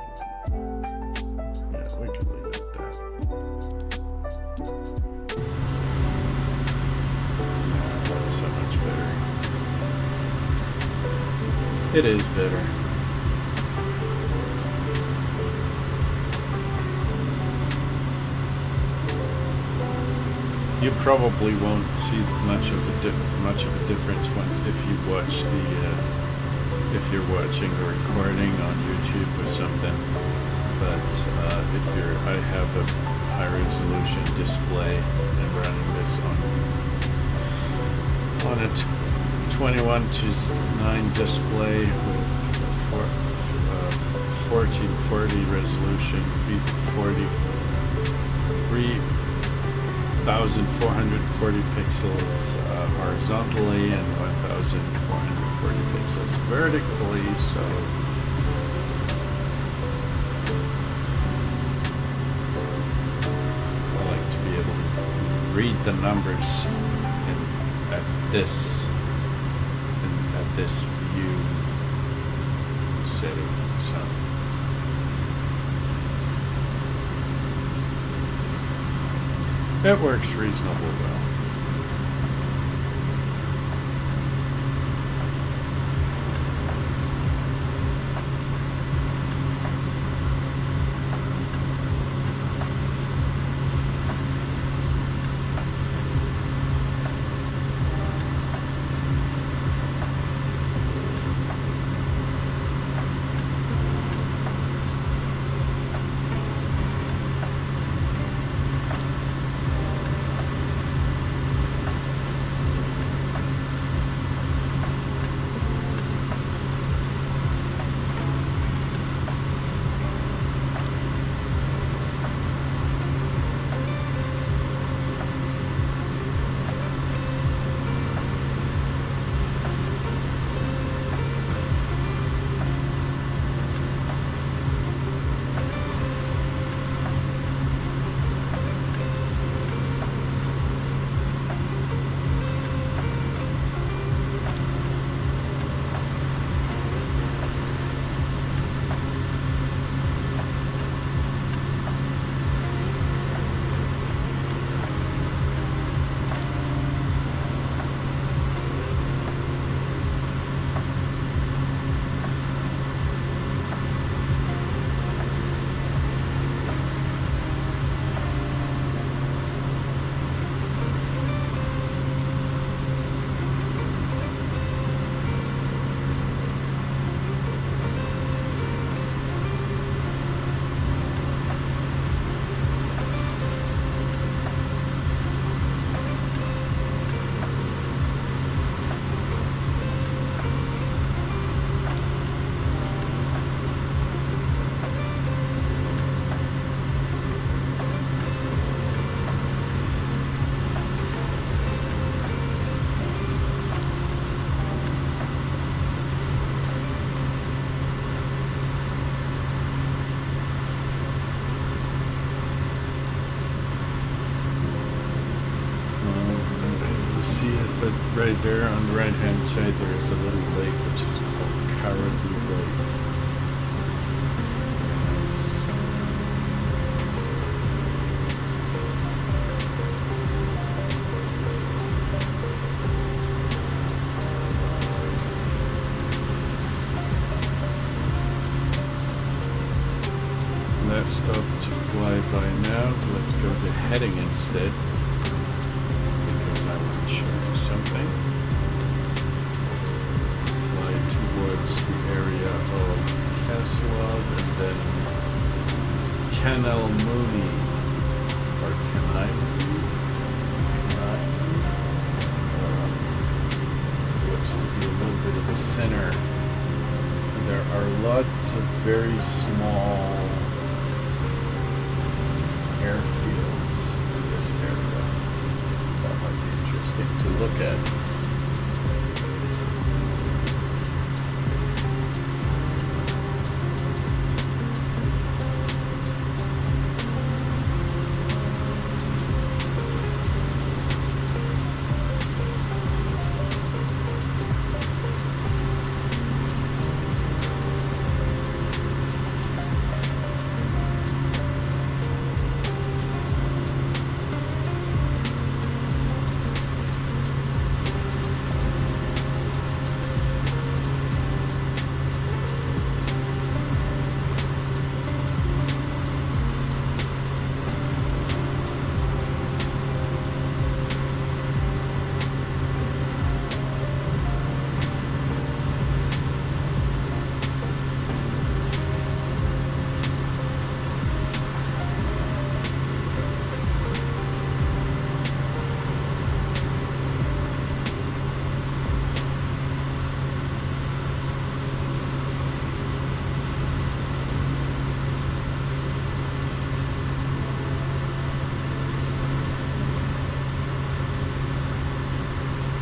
Yeah, we can leave it at that. That's so much better. It is better. You probably won't see much of a difference if you watch if you're watching a recording on YouTube or something. But I have a high resolution display and running this on a 21:9 display with 1440 resolution, 3,440 pixels horizontally and 1,440 pixels vertically, so I like to be able to read the numbers at this view setting. So it works reasonably well. Right there on the right hand side there is a little lake which is called Caribou Lake. And that stopped to fly by now. Let's go to heading instead, because Loathe, and then Canal Mooney, or Kenai Mooney? Looks to be a little bit of a center. And there are lots of very small airfields in this area. That might be interesting to look at.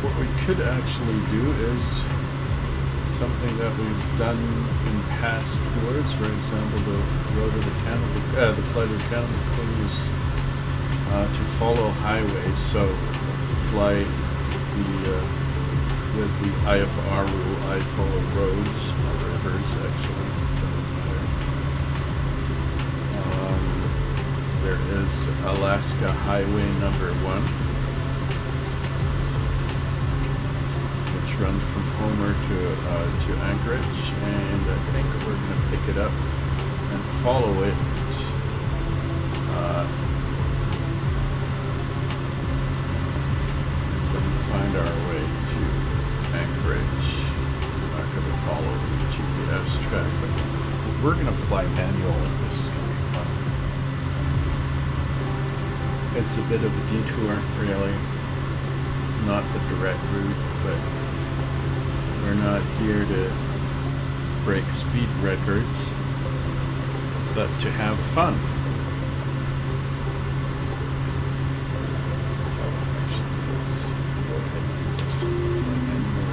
What we could actually do is something that we've done in past tours. For example, the road of the canopy, the flight of the canopy is to follow highways. So fly with the IFR rule, I follow roads, or rivers actually. There is Alaska Highway number 1. Run from Homer to Anchorage, and I think we're going to pick it up and follow it and then find our way to Anchorage. We're not going to follow the GPS track, but we're going to fly manual, and this is going to be fun. It's a bit of a detour, really. Not the direct route, but we're not here to break speed records, but to have fun. So actually, let's go ahead and do this manually.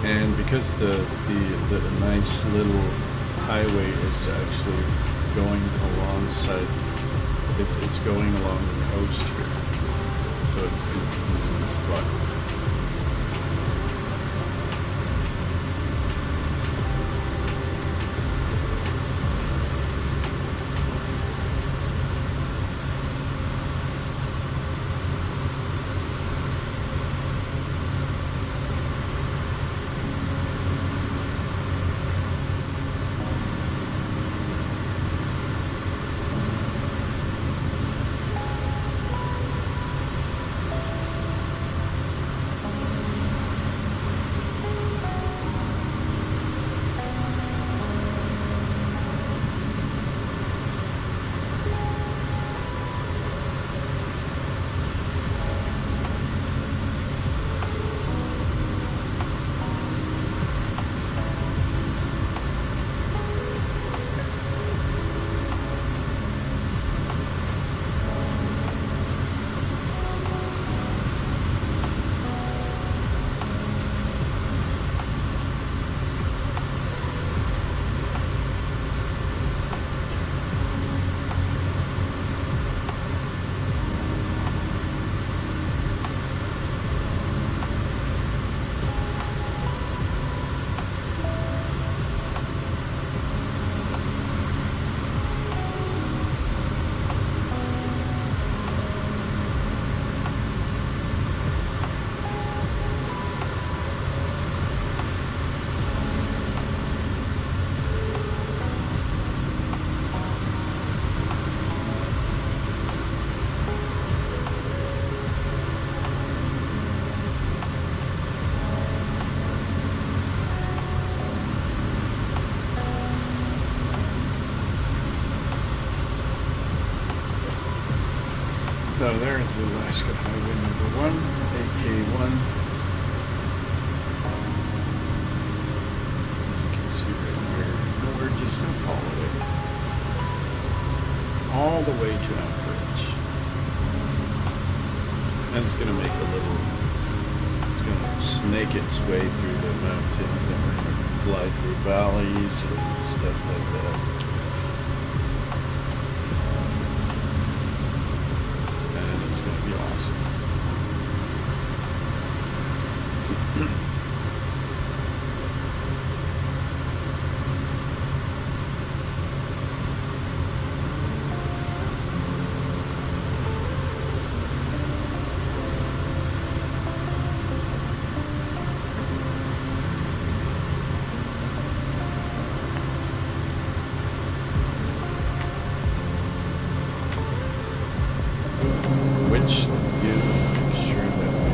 And because the nice little highway is actually going alongside, it's going along the coast here, so it's an easy spot. So there's the Alaska Highway number 1, AK1. You can see right here. And we're just going to follow it all the way to Anchorage. And it's going to make a little, it's going to snake its way through the mountains, and we're going to glide through valleys and stuff like that. Awesome. Which you make sure that we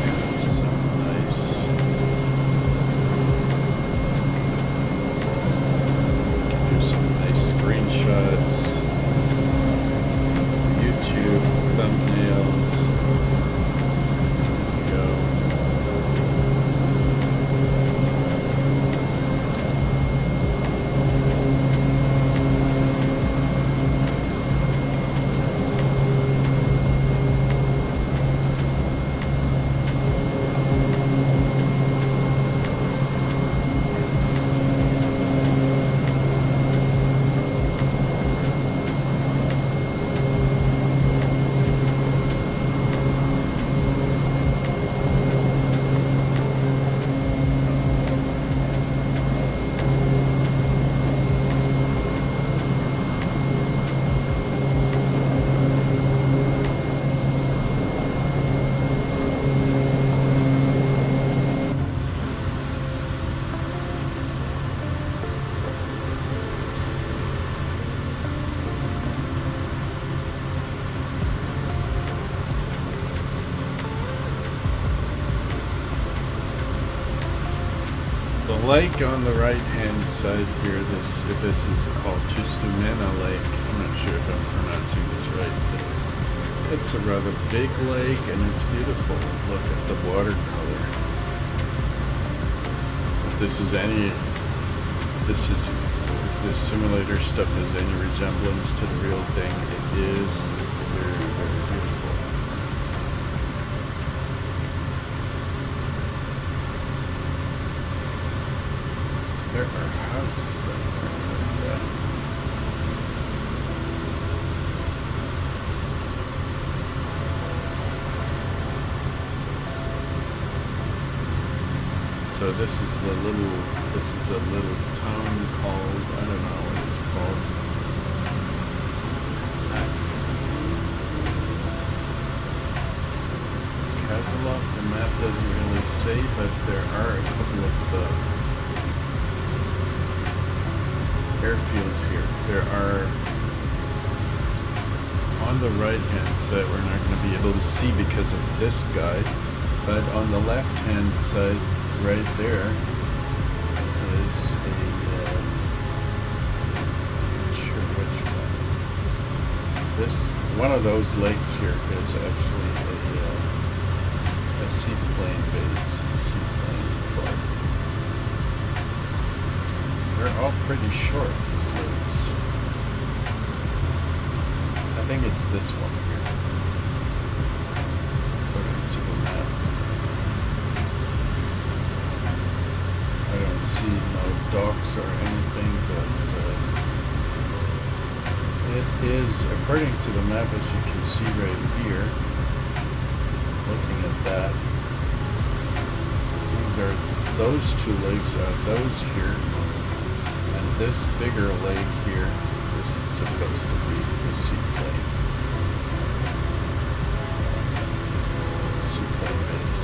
have some nice do some nice screenshots, YouTube thumbnails. There we go. The lake on the right hand side here, this is called Tustumena Lake. I'm not sure if I'm pronouncing this right, but it's a rather big lake and it's beautiful. Look at the watercolor. If this simulator stuff has any resemblance to the real thing, it is very, very beautiful. There are houses down there like that. So this is a little town called, I don't know what it's called. Kazalov, the map doesn't really say, but there are a couple of airfields here. There are, on the right hand side, we're not going to be able to see because of this guide, but on the left hand side right there is a not sure which one. One of those lakes here is actually a seaplane base, a seaplane club. They're all pretty short, these lakes. I think it's this one here, according to the map. I don't see no docks or anything, but it is, according to the map, as you can see right here, looking at that, those two lakes are those here. This bigger lake here, this is supposed to be the seaplane base.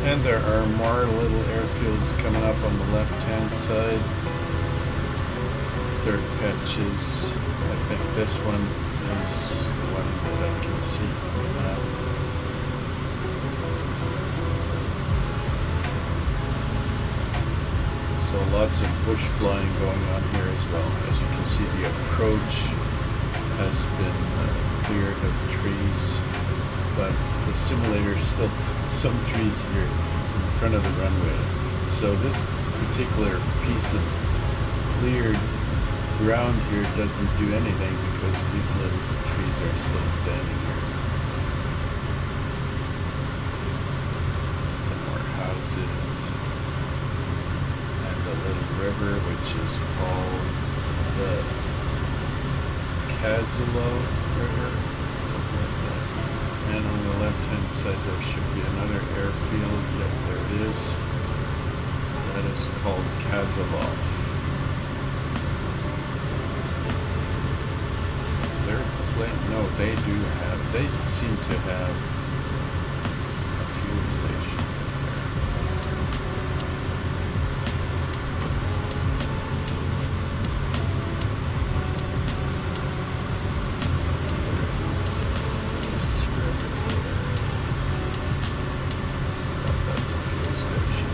And there are more little airfields coming up on the left-hand side. Dirt patches. I think this one is the one that I can see on the map. bush flying going on here as well. As you can see, the approach has been cleared of trees, but the simulator still puts some trees here in front of the runway. So this particular piece of cleared ground here doesn't do anything because these little trees are still standing here. Some more houses and a little river which is called the Kazalo River, something like that. And on the left hand side there should be another airfield. Yep, there it is. That is called Kazaloff. No, they do have, they seem to have a fuel station This river here. That's a fuel station.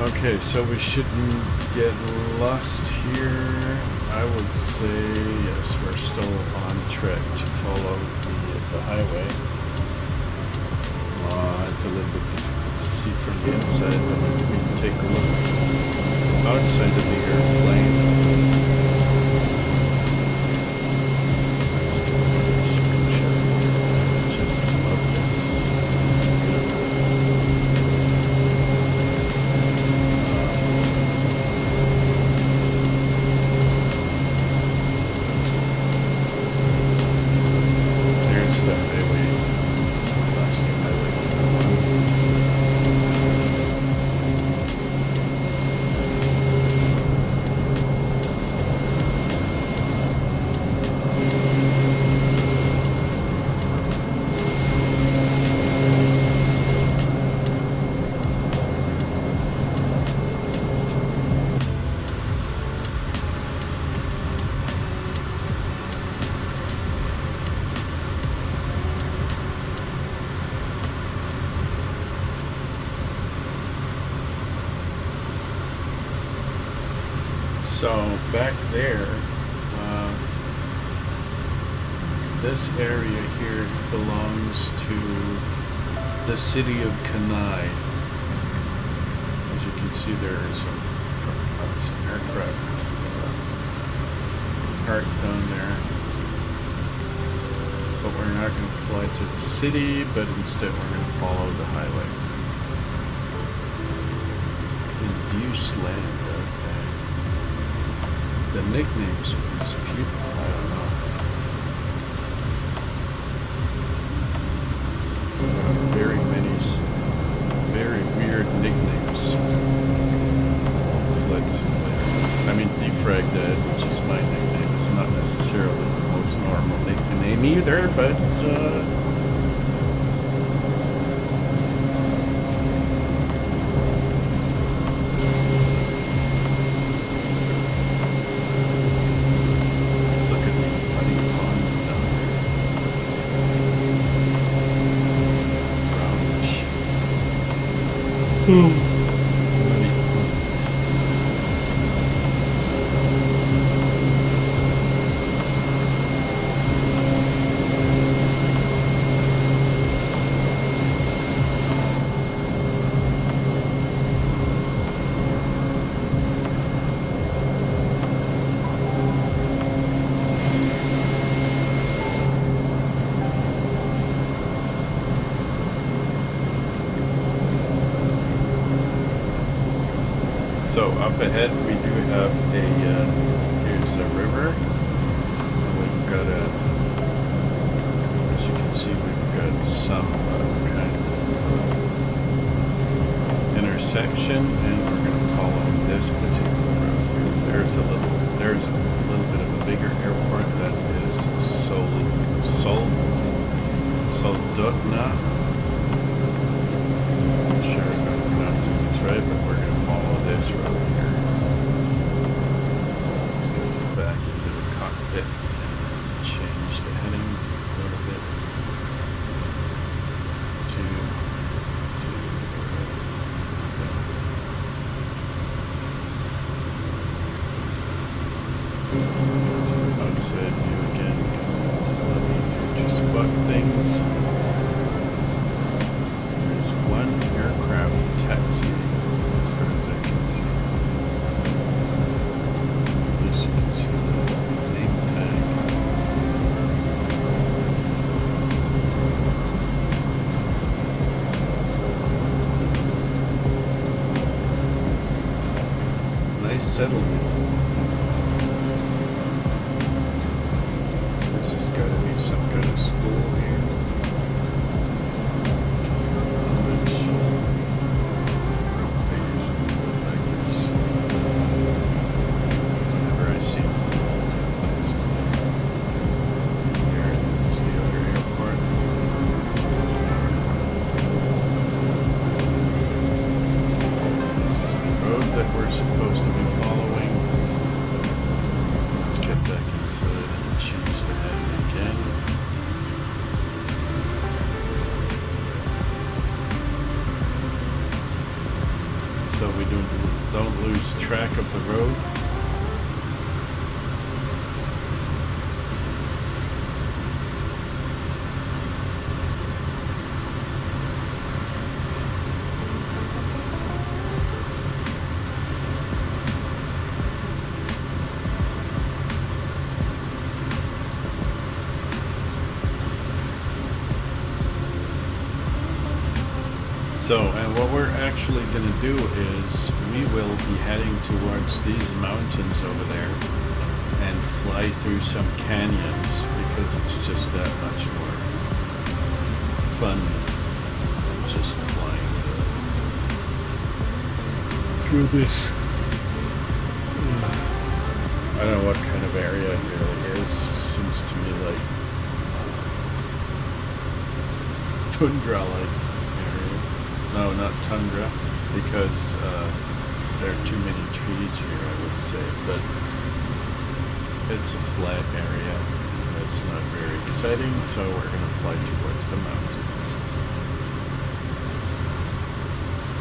Okay, so we shouldn't get lost here. I would say yes, we're still on track to follow the highway. It's a little bit difficult to see from the inside, but we can take a look outside of the airplane. Just love this. It's beautiful. The highway, Alaskan Highway 101. So back there, this area here belongs to the city of Kenai. As you can see, there is some aircraft parked down there. But we're not going to fly to the city, but instead we're going to follow the highway. Induced land. The nicknames of these people, I don't know. Very many, very weird nicknames. Flight simulator. I mean, Defrag Dad, which is my nickname, is not necessarily the most normal nickname either, but so up ahead we do have here's a river. We've got as you can see, we've got some kind of intersection, and we're going to follow this particular road here. There's a little bit of a bigger airport that is Soldotna. Not sure if I'm pronouncing this right, but we're going to follow this road here. So let's get nice settlement. This has got to be some kind of school here. College. They usually do it like this. Whenever I see them. Here is the other airport. This is the road that we're supposed to be following. Let's get back inside and change the heading again. So we don't lose track of the road. So, and what we're actually going to do is we will be heading towards these mountains over there and fly through some canyons because it's just that much more fun than just flying through this. I don't know what kind of area it really is. Seems to me like tundra-like. No, not tundra, because there are too many trees here, I would say, but it's a flat area. That's not very exciting, so we're going to fly towards the mountains.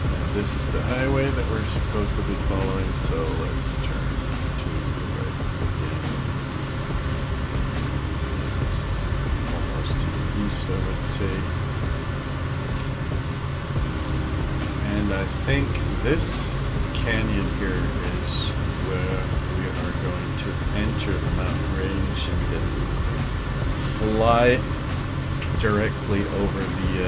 And this is the highway that we're supposed to be following, so let's turn to the right again. It's almost to the east, I would say. And I think this canyon here is where we are going to enter the mountain range and then fly directly over the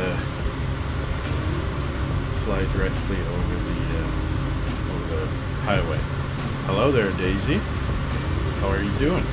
highway. Hello there, Daisy. How are you doing?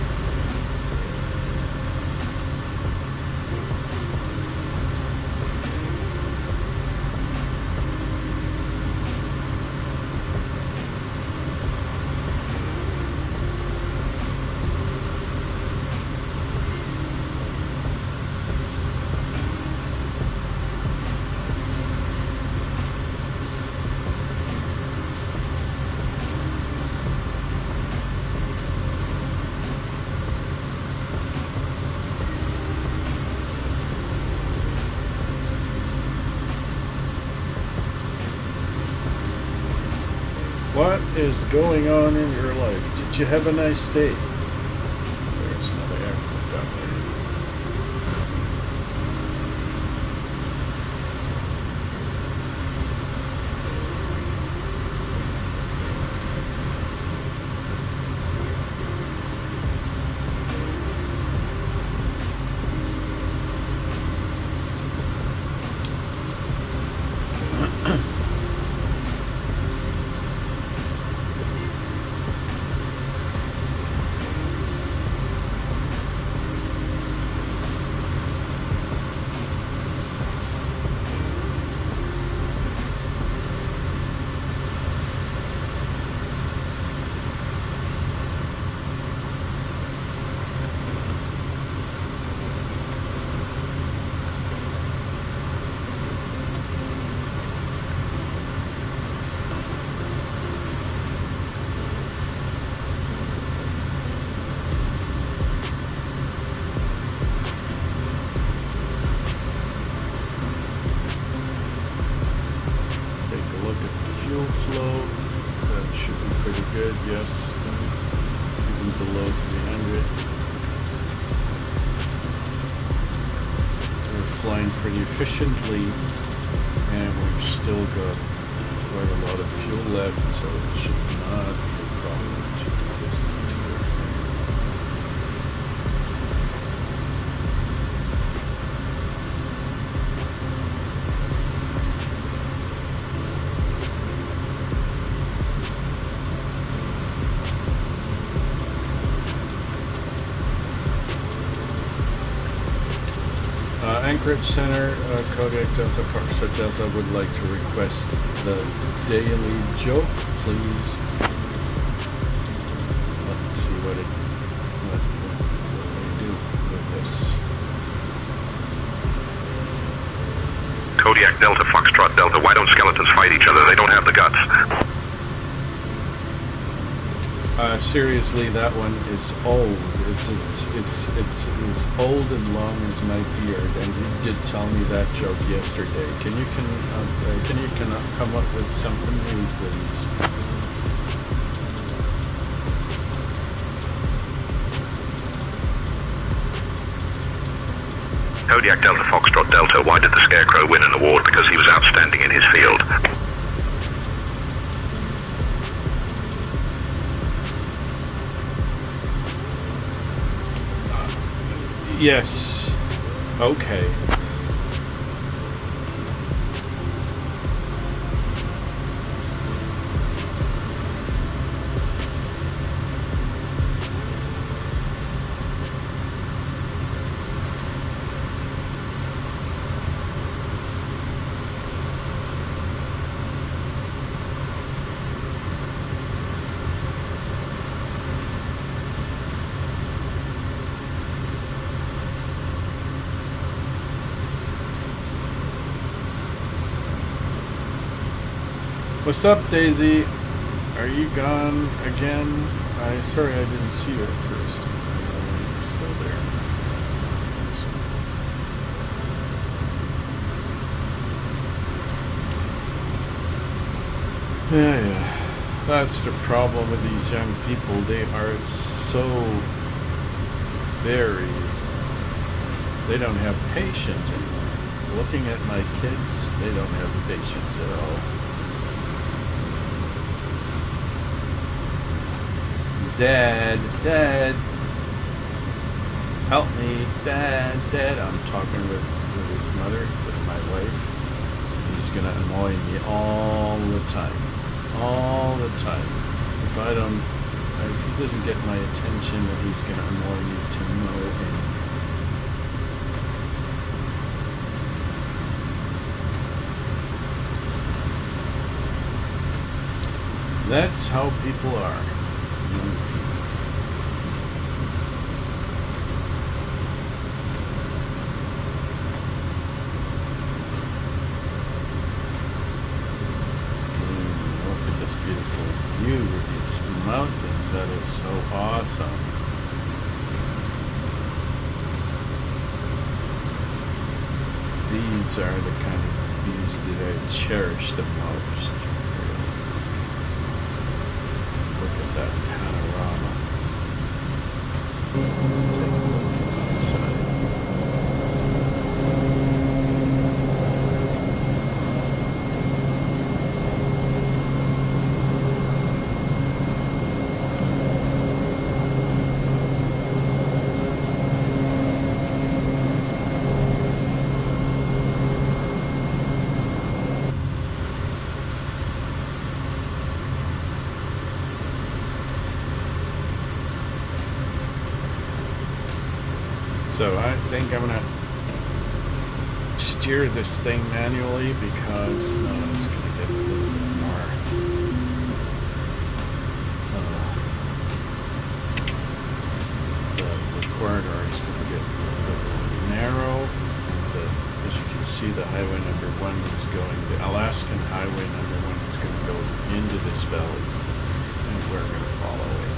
What is going on in your life? Did you have a nice day? There's another airport down there. Yes, it's even below 300. We're flying pretty efficiently, and we've still got quite a lot of fuel left, so it should not be a problem to do this detour. Anchorage Center, Kodiak Delta Foxtrot Delta would like to request the daily joke, please. Let's see what we do with this. Kodiak Delta Foxtrot Delta, why don't skeletons fight each other? They don't have the guts. Seriously, that one is old. It's as old and long as my beard, and you did tell me that joke yesterday. Can you come up with something new, please? Kodiak Delta Foxtrot Delta, why did the Scarecrow win an award? Because he was outstanding in his field. Yes. Okay. What's up, Daisy? Are you gone again? Sorry, I didn't see you at first. Still there. Yeah. That's the problem with these young people. They are so they don't have patience anymore. Looking at my kids, they don't have patience at all. Dad, help me, Dad. I'm talking with his mother, with my wife. He's gonna annoy me all the time. If he doesn't get my attention, then he's gonna annoy me to no end. That's how people are. Look at this beautiful view with these mountains. That is so awesome. These are the kind of views that I cherish the most. Look at that panorama. Let's take a look outside. So I think I'm gonna steer this thing manually because it's gonna get a little bit more the corridor is gonna get a little bit more narrow. As you can see, the highway number 1 is going, the Alaskan highway number 1 is gonna go into this valley, and we're gonna follow it.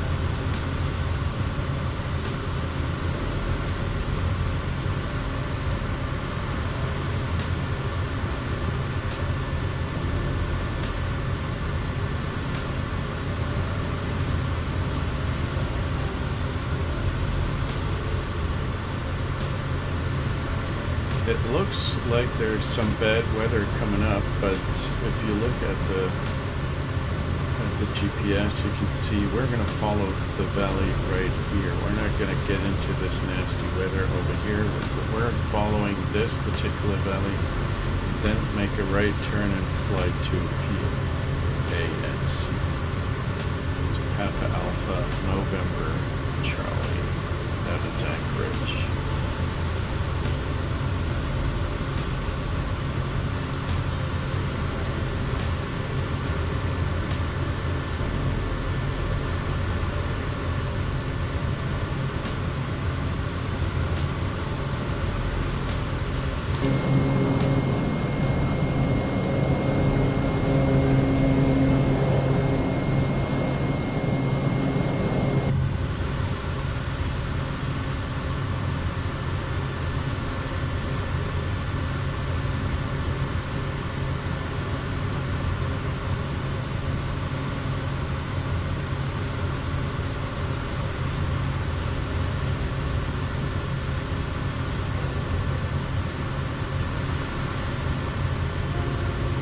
It looks like there's some bad weather coming up, but if you look at the GPS, you can see we're going to follow the valley right here. We're not going to get into this nasty weather over here. We're following this particular valley, then make a right turn and fly to PANC. Papa Alpha November Charlie. That is Anchorage.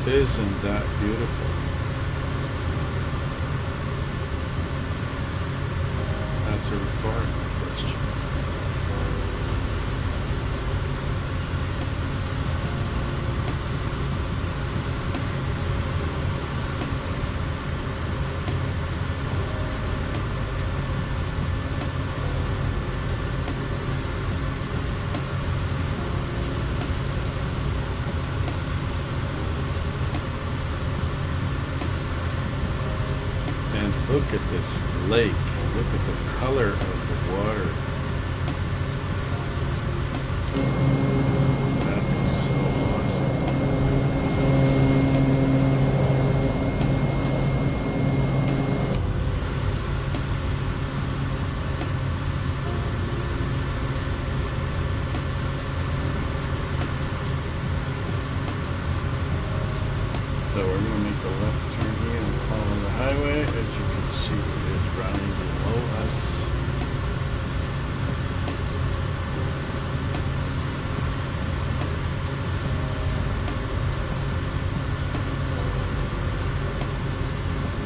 Isn't that beautiful? That's a rhetorical question. Look at this lake. Look at the color of the water. That is so awesome. So we're going to make the left turn here and follow the highway. As you can see, it is running below us.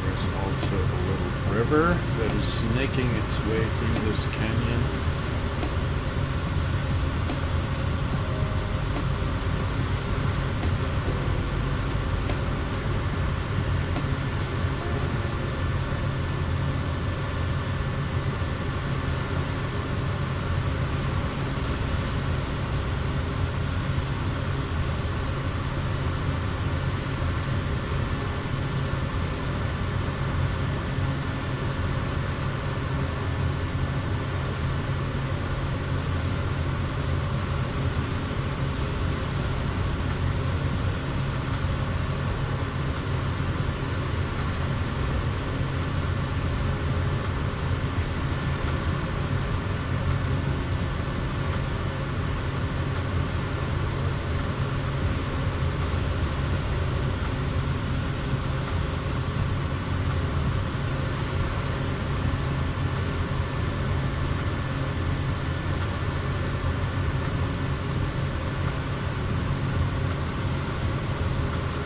There's also a little river that is snaking its way through this canyon.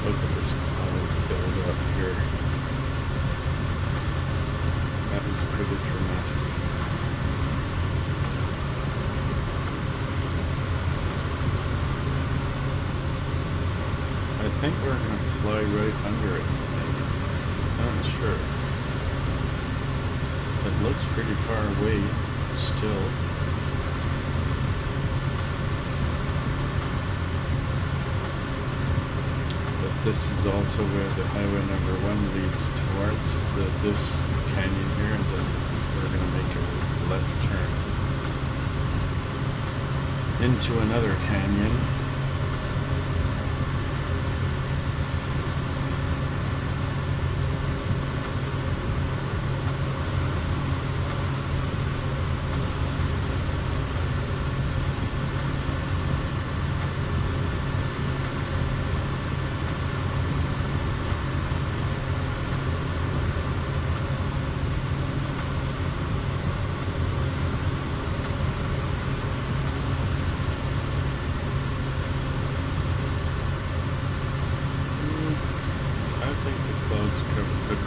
Look at this cloud build up here. That was pretty dramatic. I think we're going to fly right under it, maybe. I'm not sure. It looks pretty far away still. This is also where the highway number 1 leads towards this canyon here, and then we're going to make a left turn into another canyon.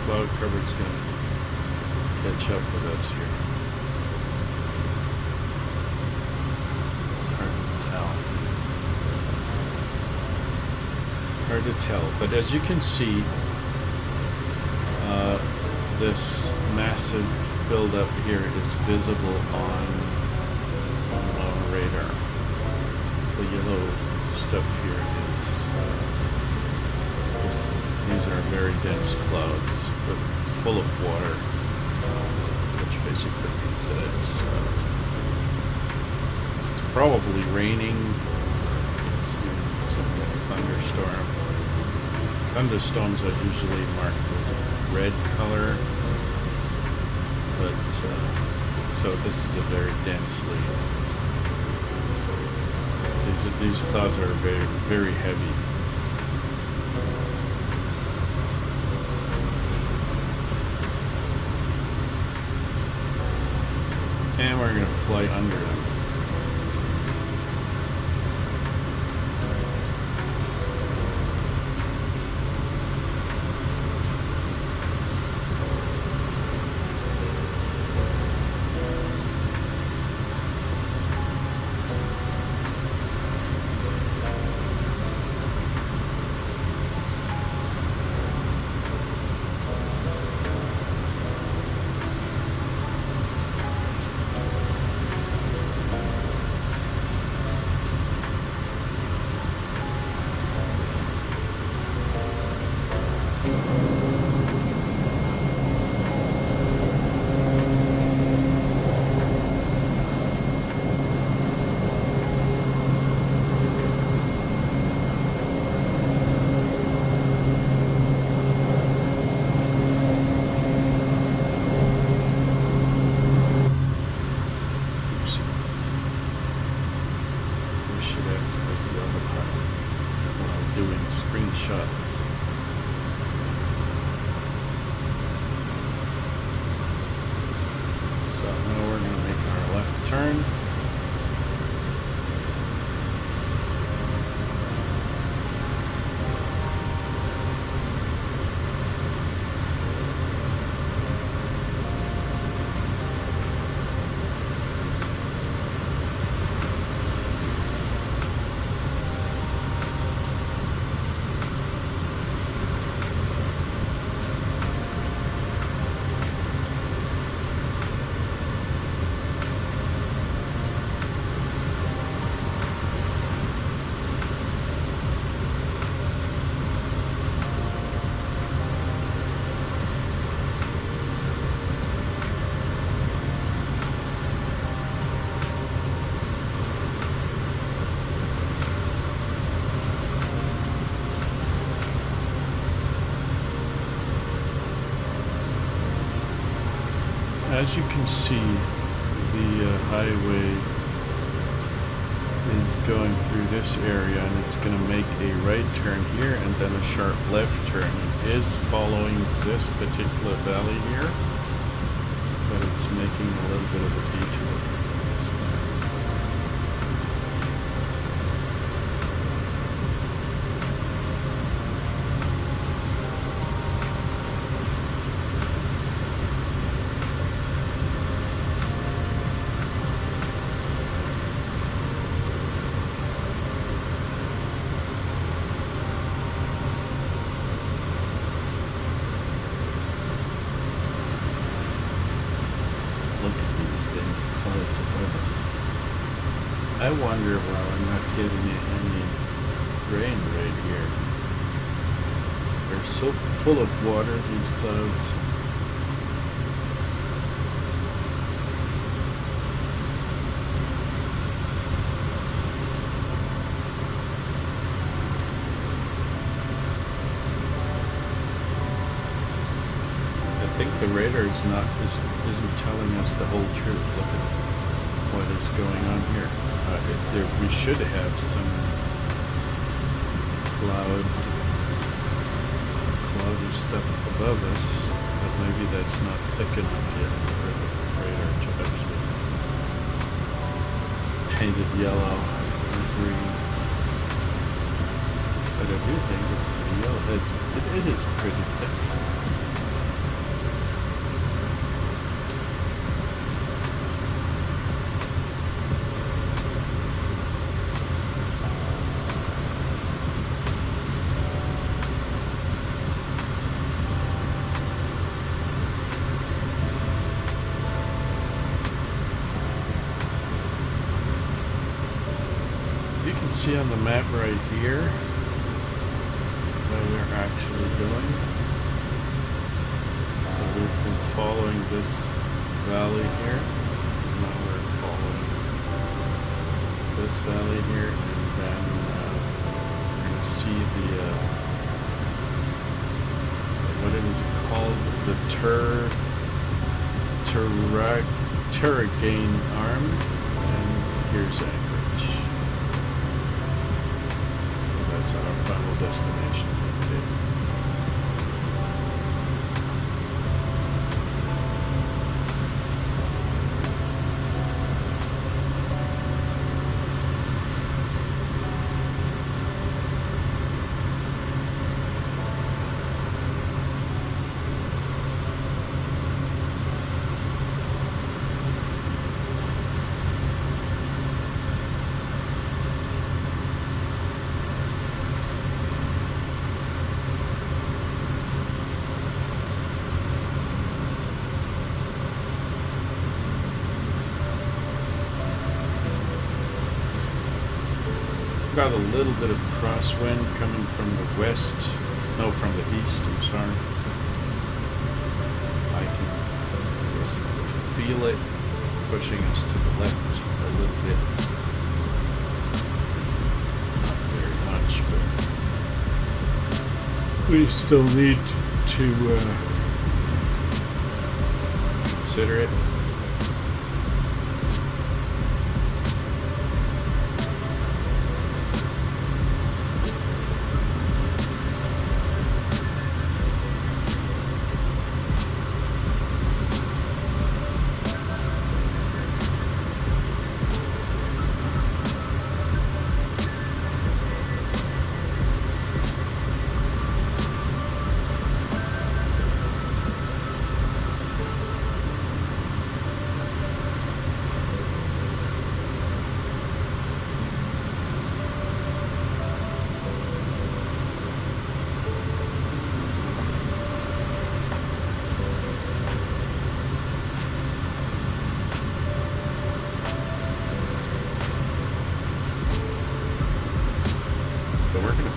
Cloud cover's going to catch up with us here. It's hard to tell. But as you can see, this massive buildup here is visible on radar. The yellow stuff here is these are very dense clouds, but full of water, which basically means that it's probably raining. It's some kind of thunderstorm. Thunderstorms are usually marked with a red color, but so this is a very densely. These clouds are very, very heavy. And we're going to fly under them. As you can see, the highway is going through this area, and it's going to make a right turn here and then a sharp left turn. It is following this particular valley here, but it's making a little bit of a detour. I wonder why I'm not getting any rain right here. They're so full of water, these clouds. I think the radar isn't telling us the whole truth. Look at what is going on here. We should have some cloudy stuff above us, but maybe that's not thick enough yet for the radar to actually paint it yellow or green. But I do think it's pretty yellow. It is pretty thick. See on the map right here where we're actually going. So we've been following this valley here. Now we're following this valley here, and then we're going to see the what is it called? The Turagain Arm, and here's Anchorage. That's our final destination for the day. Got a little bit of crosswind coming from the west, No, from the east, I'm sorry. I can feel it pushing us to the left a little bit. It's not very much, but we still need to consider it.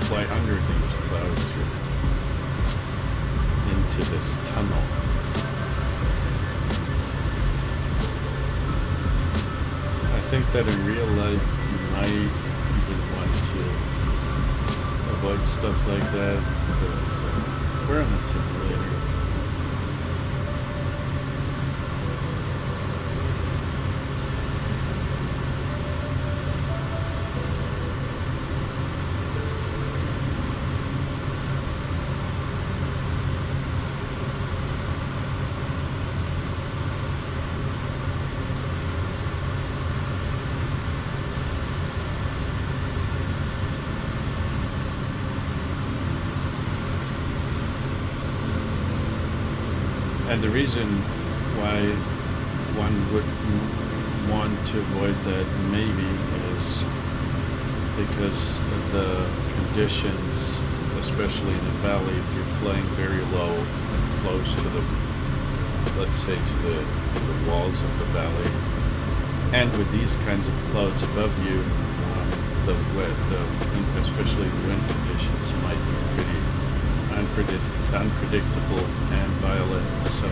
Fly under these clouds here into this tunnel. I think that in real life you might even want to avoid stuff like that, but we're on a simulator. And the reason why one would want to avoid that maybe is because of the conditions, especially in the valley, if you're flying very low and close to the, let's say to the walls of the valley, and with these kinds of clouds above you, especially the wind conditions might be pretty unpredictable and violent, so,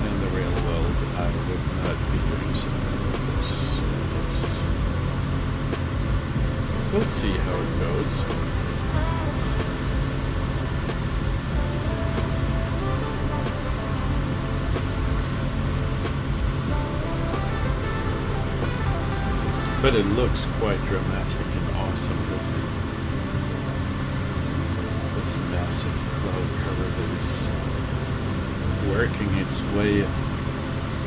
and the rail well, I would not be doing something like this. We'll see how it goes. But it looks quite dramatic and awesome, doesn't it? This massive cloud cover that is working its way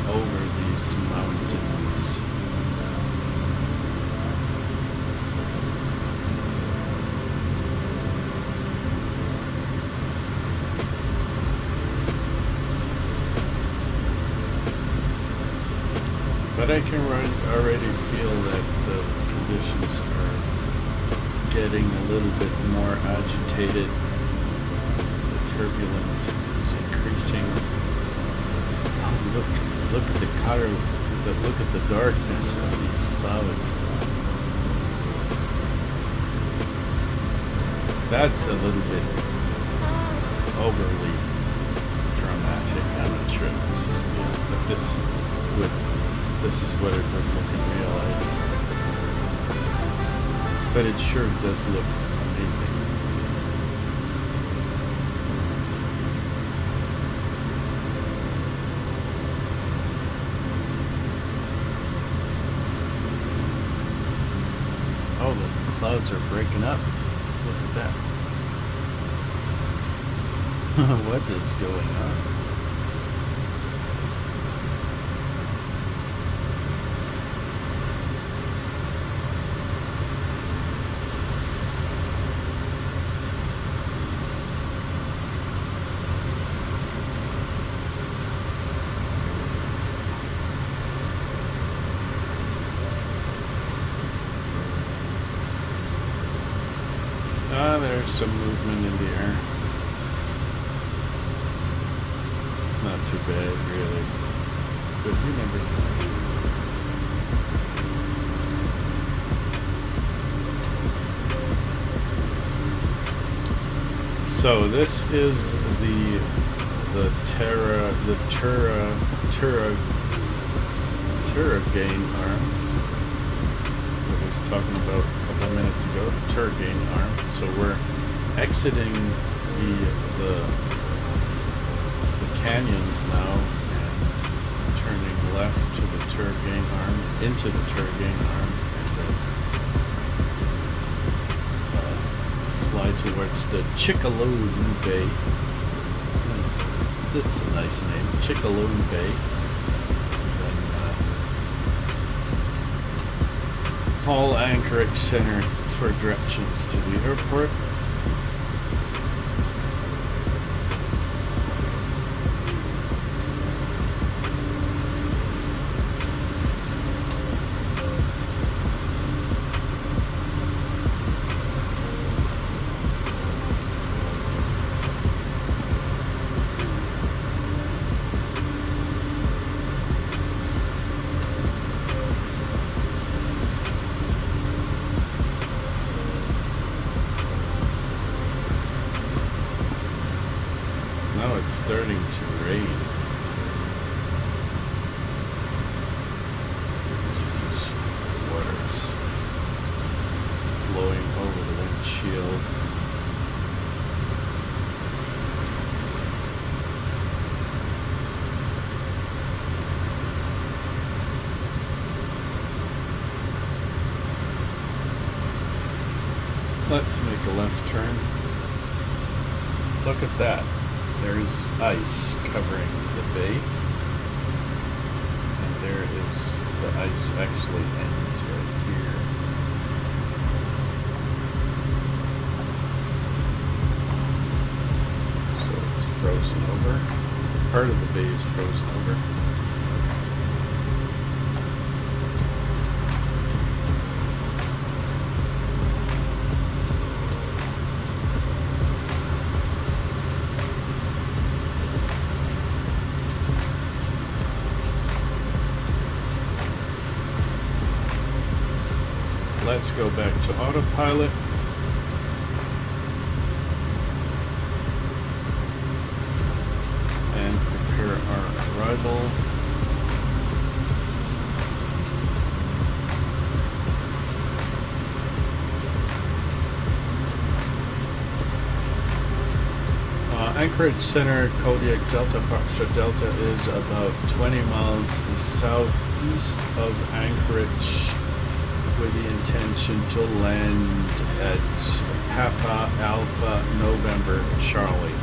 over these mountains. But I can already feel that the conditions are getting a little bit more agitated. The turbulence is increasing. Oh, look at the color, look at the darkness of these clouds. That's a little bit overly dramatic. I'm not sure if this is what it would look in real life. But it sure does look amazing. Oh, the clouds are breaking up. Look at that. What is going on? There's some movement in the air. It's not too bad, really. But you never know. So this is the Turagain arm that I was talking about a couple of minutes ago. Turagain arm. So we're exiting the canyons now and turning left to the Turagain arm, into the Turagain arm, and then fly towards the Chickaloo Bay. It's a nice name, Chickaloo Bay. And then call Anchorage Center for directions to the airport. Now it's starting to rain. Water's blowing over the windshield. Let's make a left turn. Look at that. There's ice covering the bay, and there is the ice actually ends right here. So it's frozen over. Part of the bay is frozen over. Let's go back to autopilot. And prepare our arrival. Anchorage Center, Kodiak Delta, Foxtrot Delta is about 20 miles southeast of Anchorage, with the intention to land at Papa Alpha November Charlie.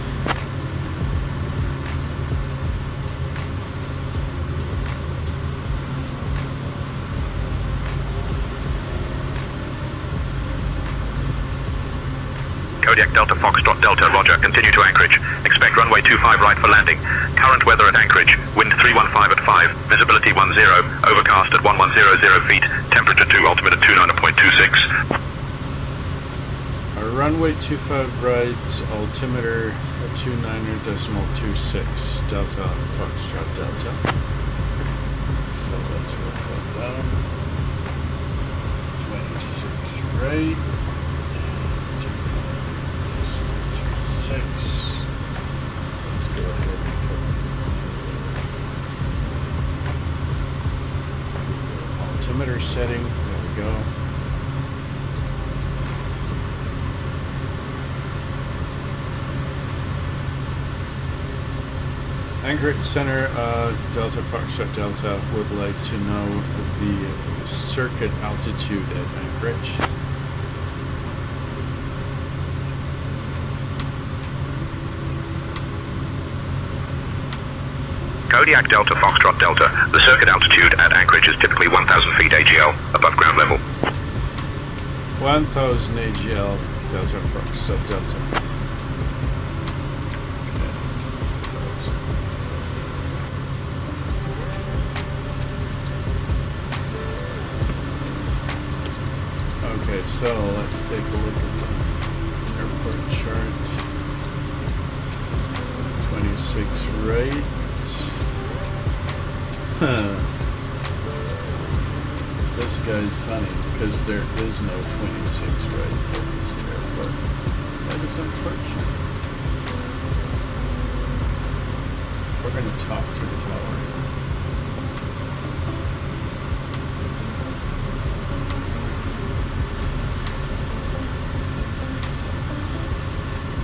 Kodiak Delta Foxtrot Delta, roger. Continue to Anchorage. Expect runway 25 right for landing. Current weather at Anchorage. Wind 315 at 5. Visibility 10. Overcast at 1100 feet. Temperature 2. Altimeter 29.26. Runway 25 right. Altimeter 29.26. Delta Foxtrot Delta. So let's work that down. 26 right. 6. Let's go ahead and put altimeter setting. There we go. Anchorage Center, Delta Foxtrot Delta would like to know the circuit altitude at Anchorage. Kodiak Delta Foxtrot Delta. The circuit altitude at Anchorage is typically 1,000 feet AGL, above ground level. 1,000 AGL, Delta Foxtrot Delta. Okay, so let's take a look at the airport chart. 26 right. This guy's funny because there is no 26 right at this airport. That is unfortunate. to talk to the tower.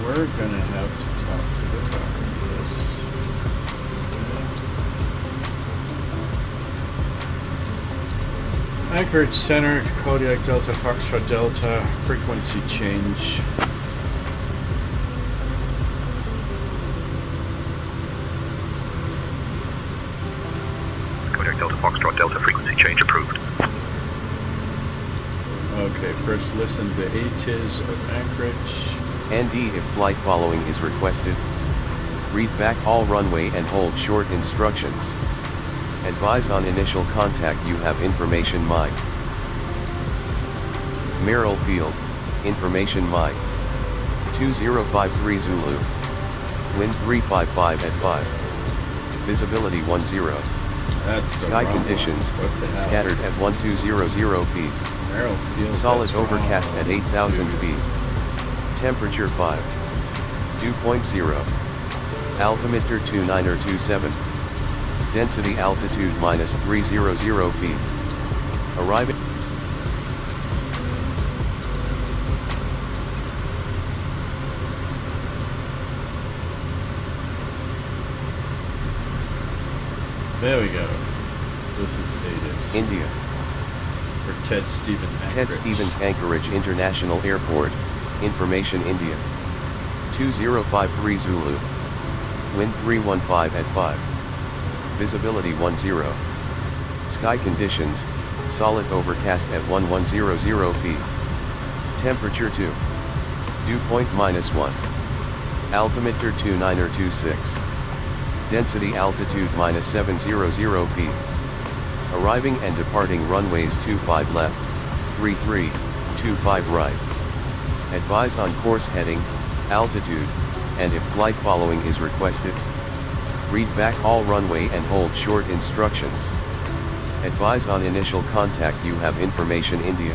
We're gonna have to talk to the tower. Yes. Anchorage Center, Kodiak Delta, Foxtrot Delta, frequency change. Kodiak Delta Foxtrot Delta, frequency change approved. Okay, first listen to ATIS of Anchorage. ND if flight following is requested. Read back all runway and hold short instructions. Advise on initial contact you have information mic. Merrill Field, information mic. 2053 Zulu. Wind 355 at 5. Visibility 10. That's the Sky wrong conditions, one. What the hell? scattered at 1200 feet. Merrill Field, Solid that's wrong. overcast at 8,000 Dude. feet. Temperature 5. Dew point 0. Altimeter 2927. Density altitude minus 300 feet. Arriving. There we go. This is ATIS. India. For Ted Stevens Anchorage. Ted Stevens Anchorage International Airport. Information India. 2053 Zulu. Wind 315 at 5. Visibility 10. Sky conditions, solid overcast at 1100 feet. Temperature 2. Dew point -1. Altimeter 2926. Density altitude -700 feet. Arriving and departing runways 25 left, 33, 25 right. Advise on course heading, altitude, and if flight following is requested. Read back all runway and hold short instructions. Advise on initial contact you have information India.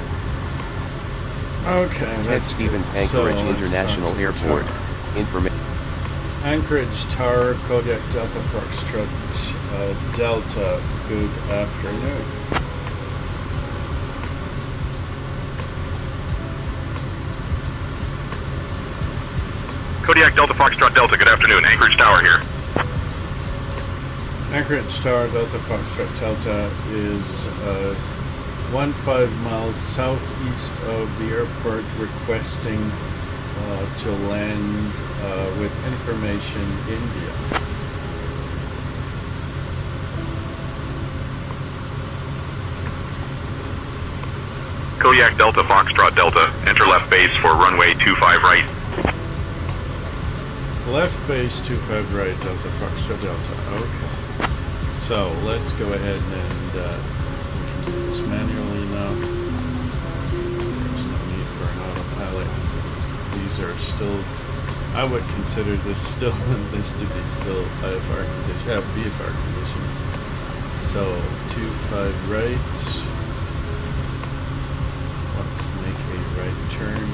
Okay, Ted that's Stevens good. Anchorage So, let's International talk to the Airport. tower. Anchorage Tower, Kodiak Delta, Foxtrot Delta. Good afternoon. Kodiak Delta Foxtrot Delta, good afternoon. Anchorage Tower here. Anchorage Tower, Delta, Foxtrot Delta is 15 miles southeast of the airport, requesting to land with information India. Kodiak Delta Foxtrot Delta, enter left base for runway 25 right. Left base 25 right, Delta Foxtrot Delta. Okay. So let's go ahead and we can do this manually now. There's no need for an autopilot. These are still, I would consider this still this to be still VFR conditions. So 25 right. Let's make a right turn.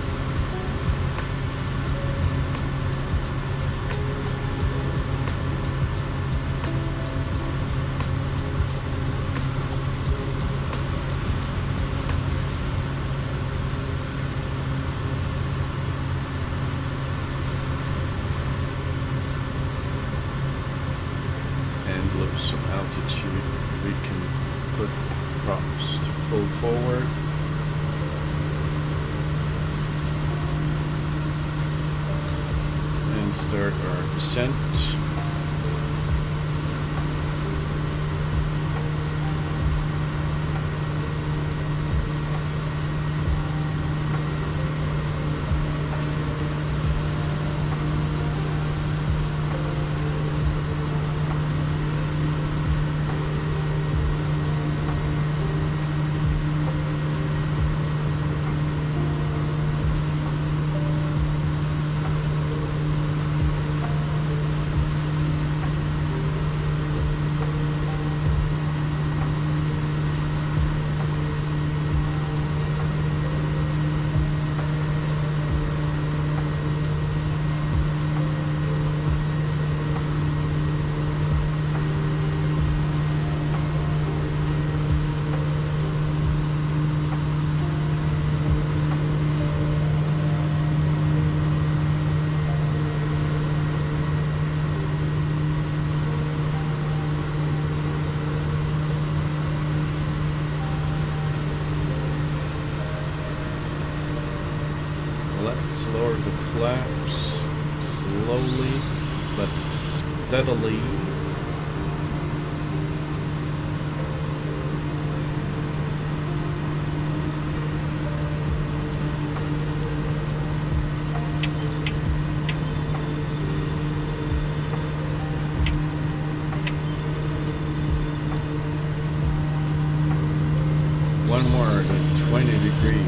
And look, some altitude. We can put props to full forward. And start our descent. lower the flaps slowly but steadily. One more at 20 degrees.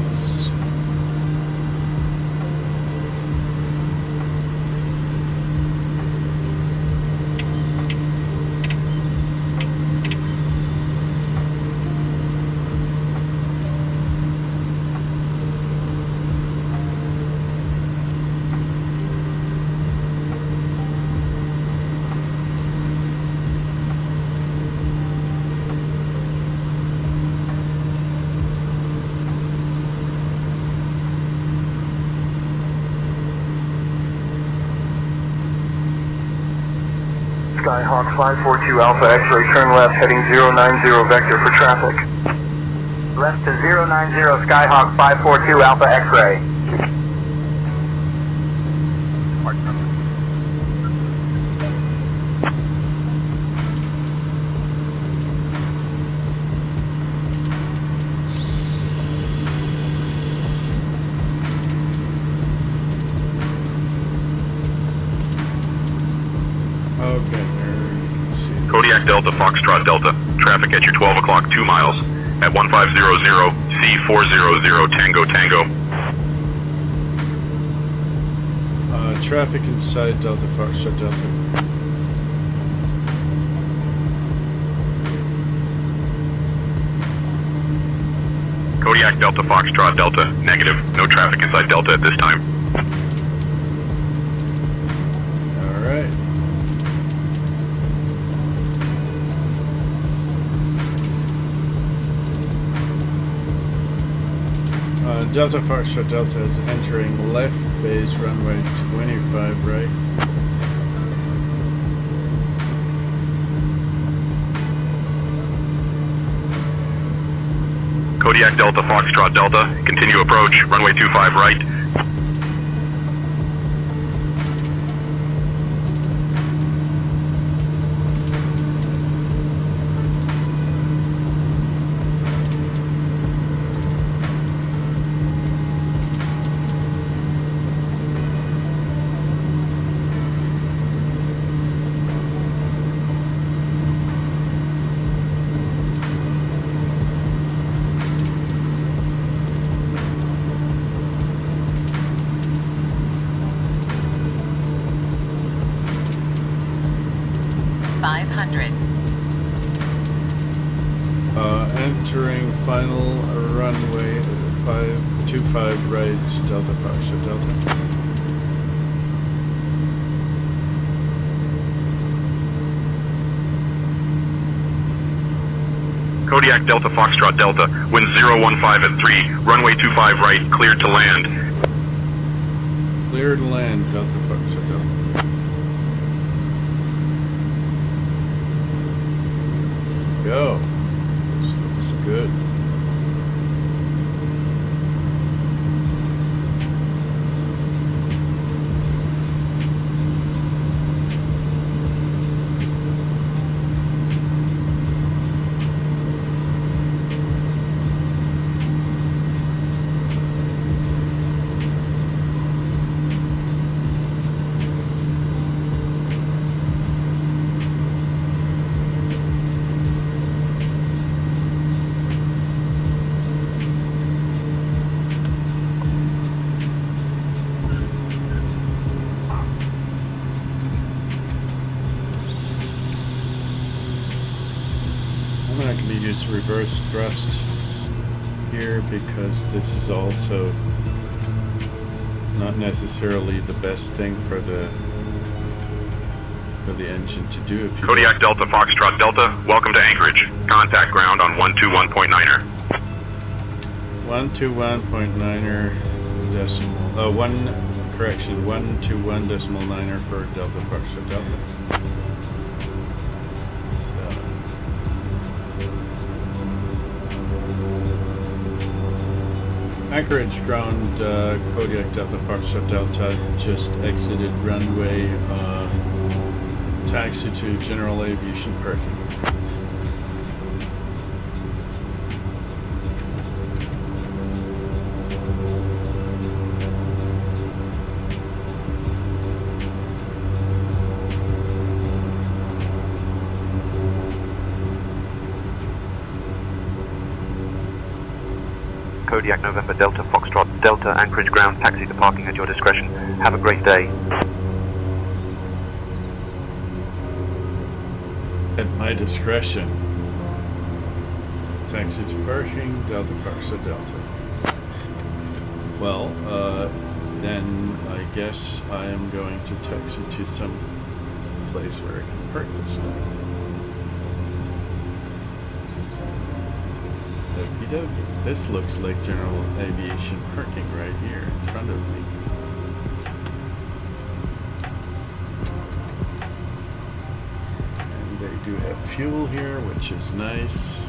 Skyhawk 542 Alpha X-ray, turn left, heading 090 vector for traffic. Left to 090 Skyhawk 542 Alpha X-ray. Okay, there you can see. Kodiak Delta, Foxtrot Delta. Traffic at your 12 o'clock, 2 miles. At 1500, C400, Tango Tango. Traffic inside Delta, Foxtrot Delta. Kodiak Delta, Foxtrot Delta. Negative. No traffic inside Delta at this time. Alright. Delta Foxtrot Delta is entering left base runway 25 right. Kodiak Delta, Foxtrot Delta. Continue approach. Runway 25 right. Entering final runway 525 right, Delta Foxtrot Delta. Kodiak Delta, Foxtrot Delta. Wind 015 at 3. Runway 25 right. Cleared to land. Cleared land, Delta Foxtrot Delta. Go. This looks good. I'm not going to use reverse thrust here because this is also not necessarily the best thing for the engine to do. If you Kodiak Delta, Foxtrot Delta. Welcome to Anchorage. Contact ground on 121.9er. 121.9er decimal. 121.9er for Delta Foxtrot Delta. Anchorage ground, Kodiak Delta Foxtrot Delta just exited runway, taxi to general aviation parking. Kodiak November Delta Foxtrot Delta Anchorage ground, taxi to parking at your discretion. Have a great day. At my discretion. Taxi to parking, Delta Foxtrot Delta. Well, then I guess I am going to taxi to some place where I can park this thing. Okie dokie. This looks like general aviation parking right here in front of me. And they do have fuel here, which is nice.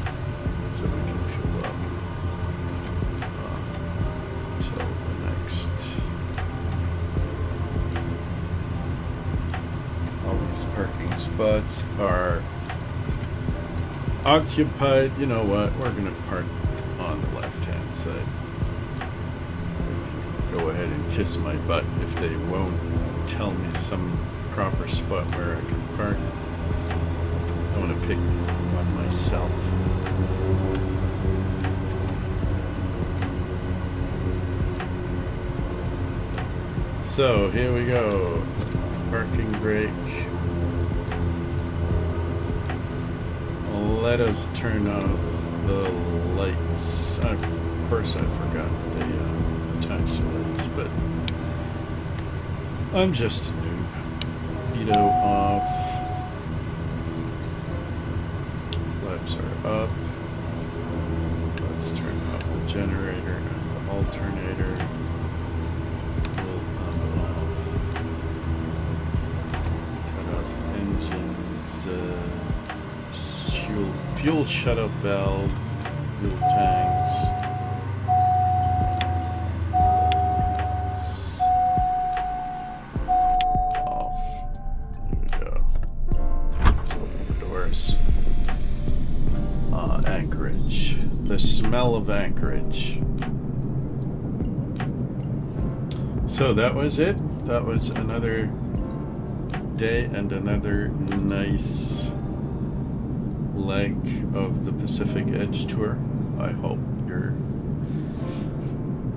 So we can fuel up until the next. All these parking spots are occupied. You know what? We're going to park on the left-hand side. Go ahead and kiss my butt if they won't tell me some proper spot where I can park. I want to pick one myself. So here we go. Parking brake. Let us turn off the lights. Of course I forgot the taxi lights, but I'm just a noob. Veto off. Lights are up. Let's turn off the generator and the alternator. We'll off. Cut off engines. Fuel shut-off valve, fuel tanks. Off. There we go. Let's open the doors. Anchorage. The smell of Anchorage. So that was it. That was another day and another nice leg of the Pacific Edge tour. I hope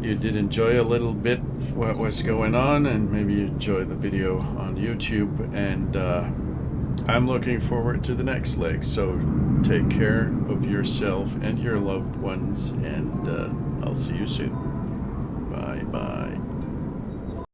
you did enjoy a little bit what was going on, and maybe you enjoy the video on YouTube, and I'm looking forward to the next leg. So take care of yourself and your loved ones, and I'll see you soon. Bye bye.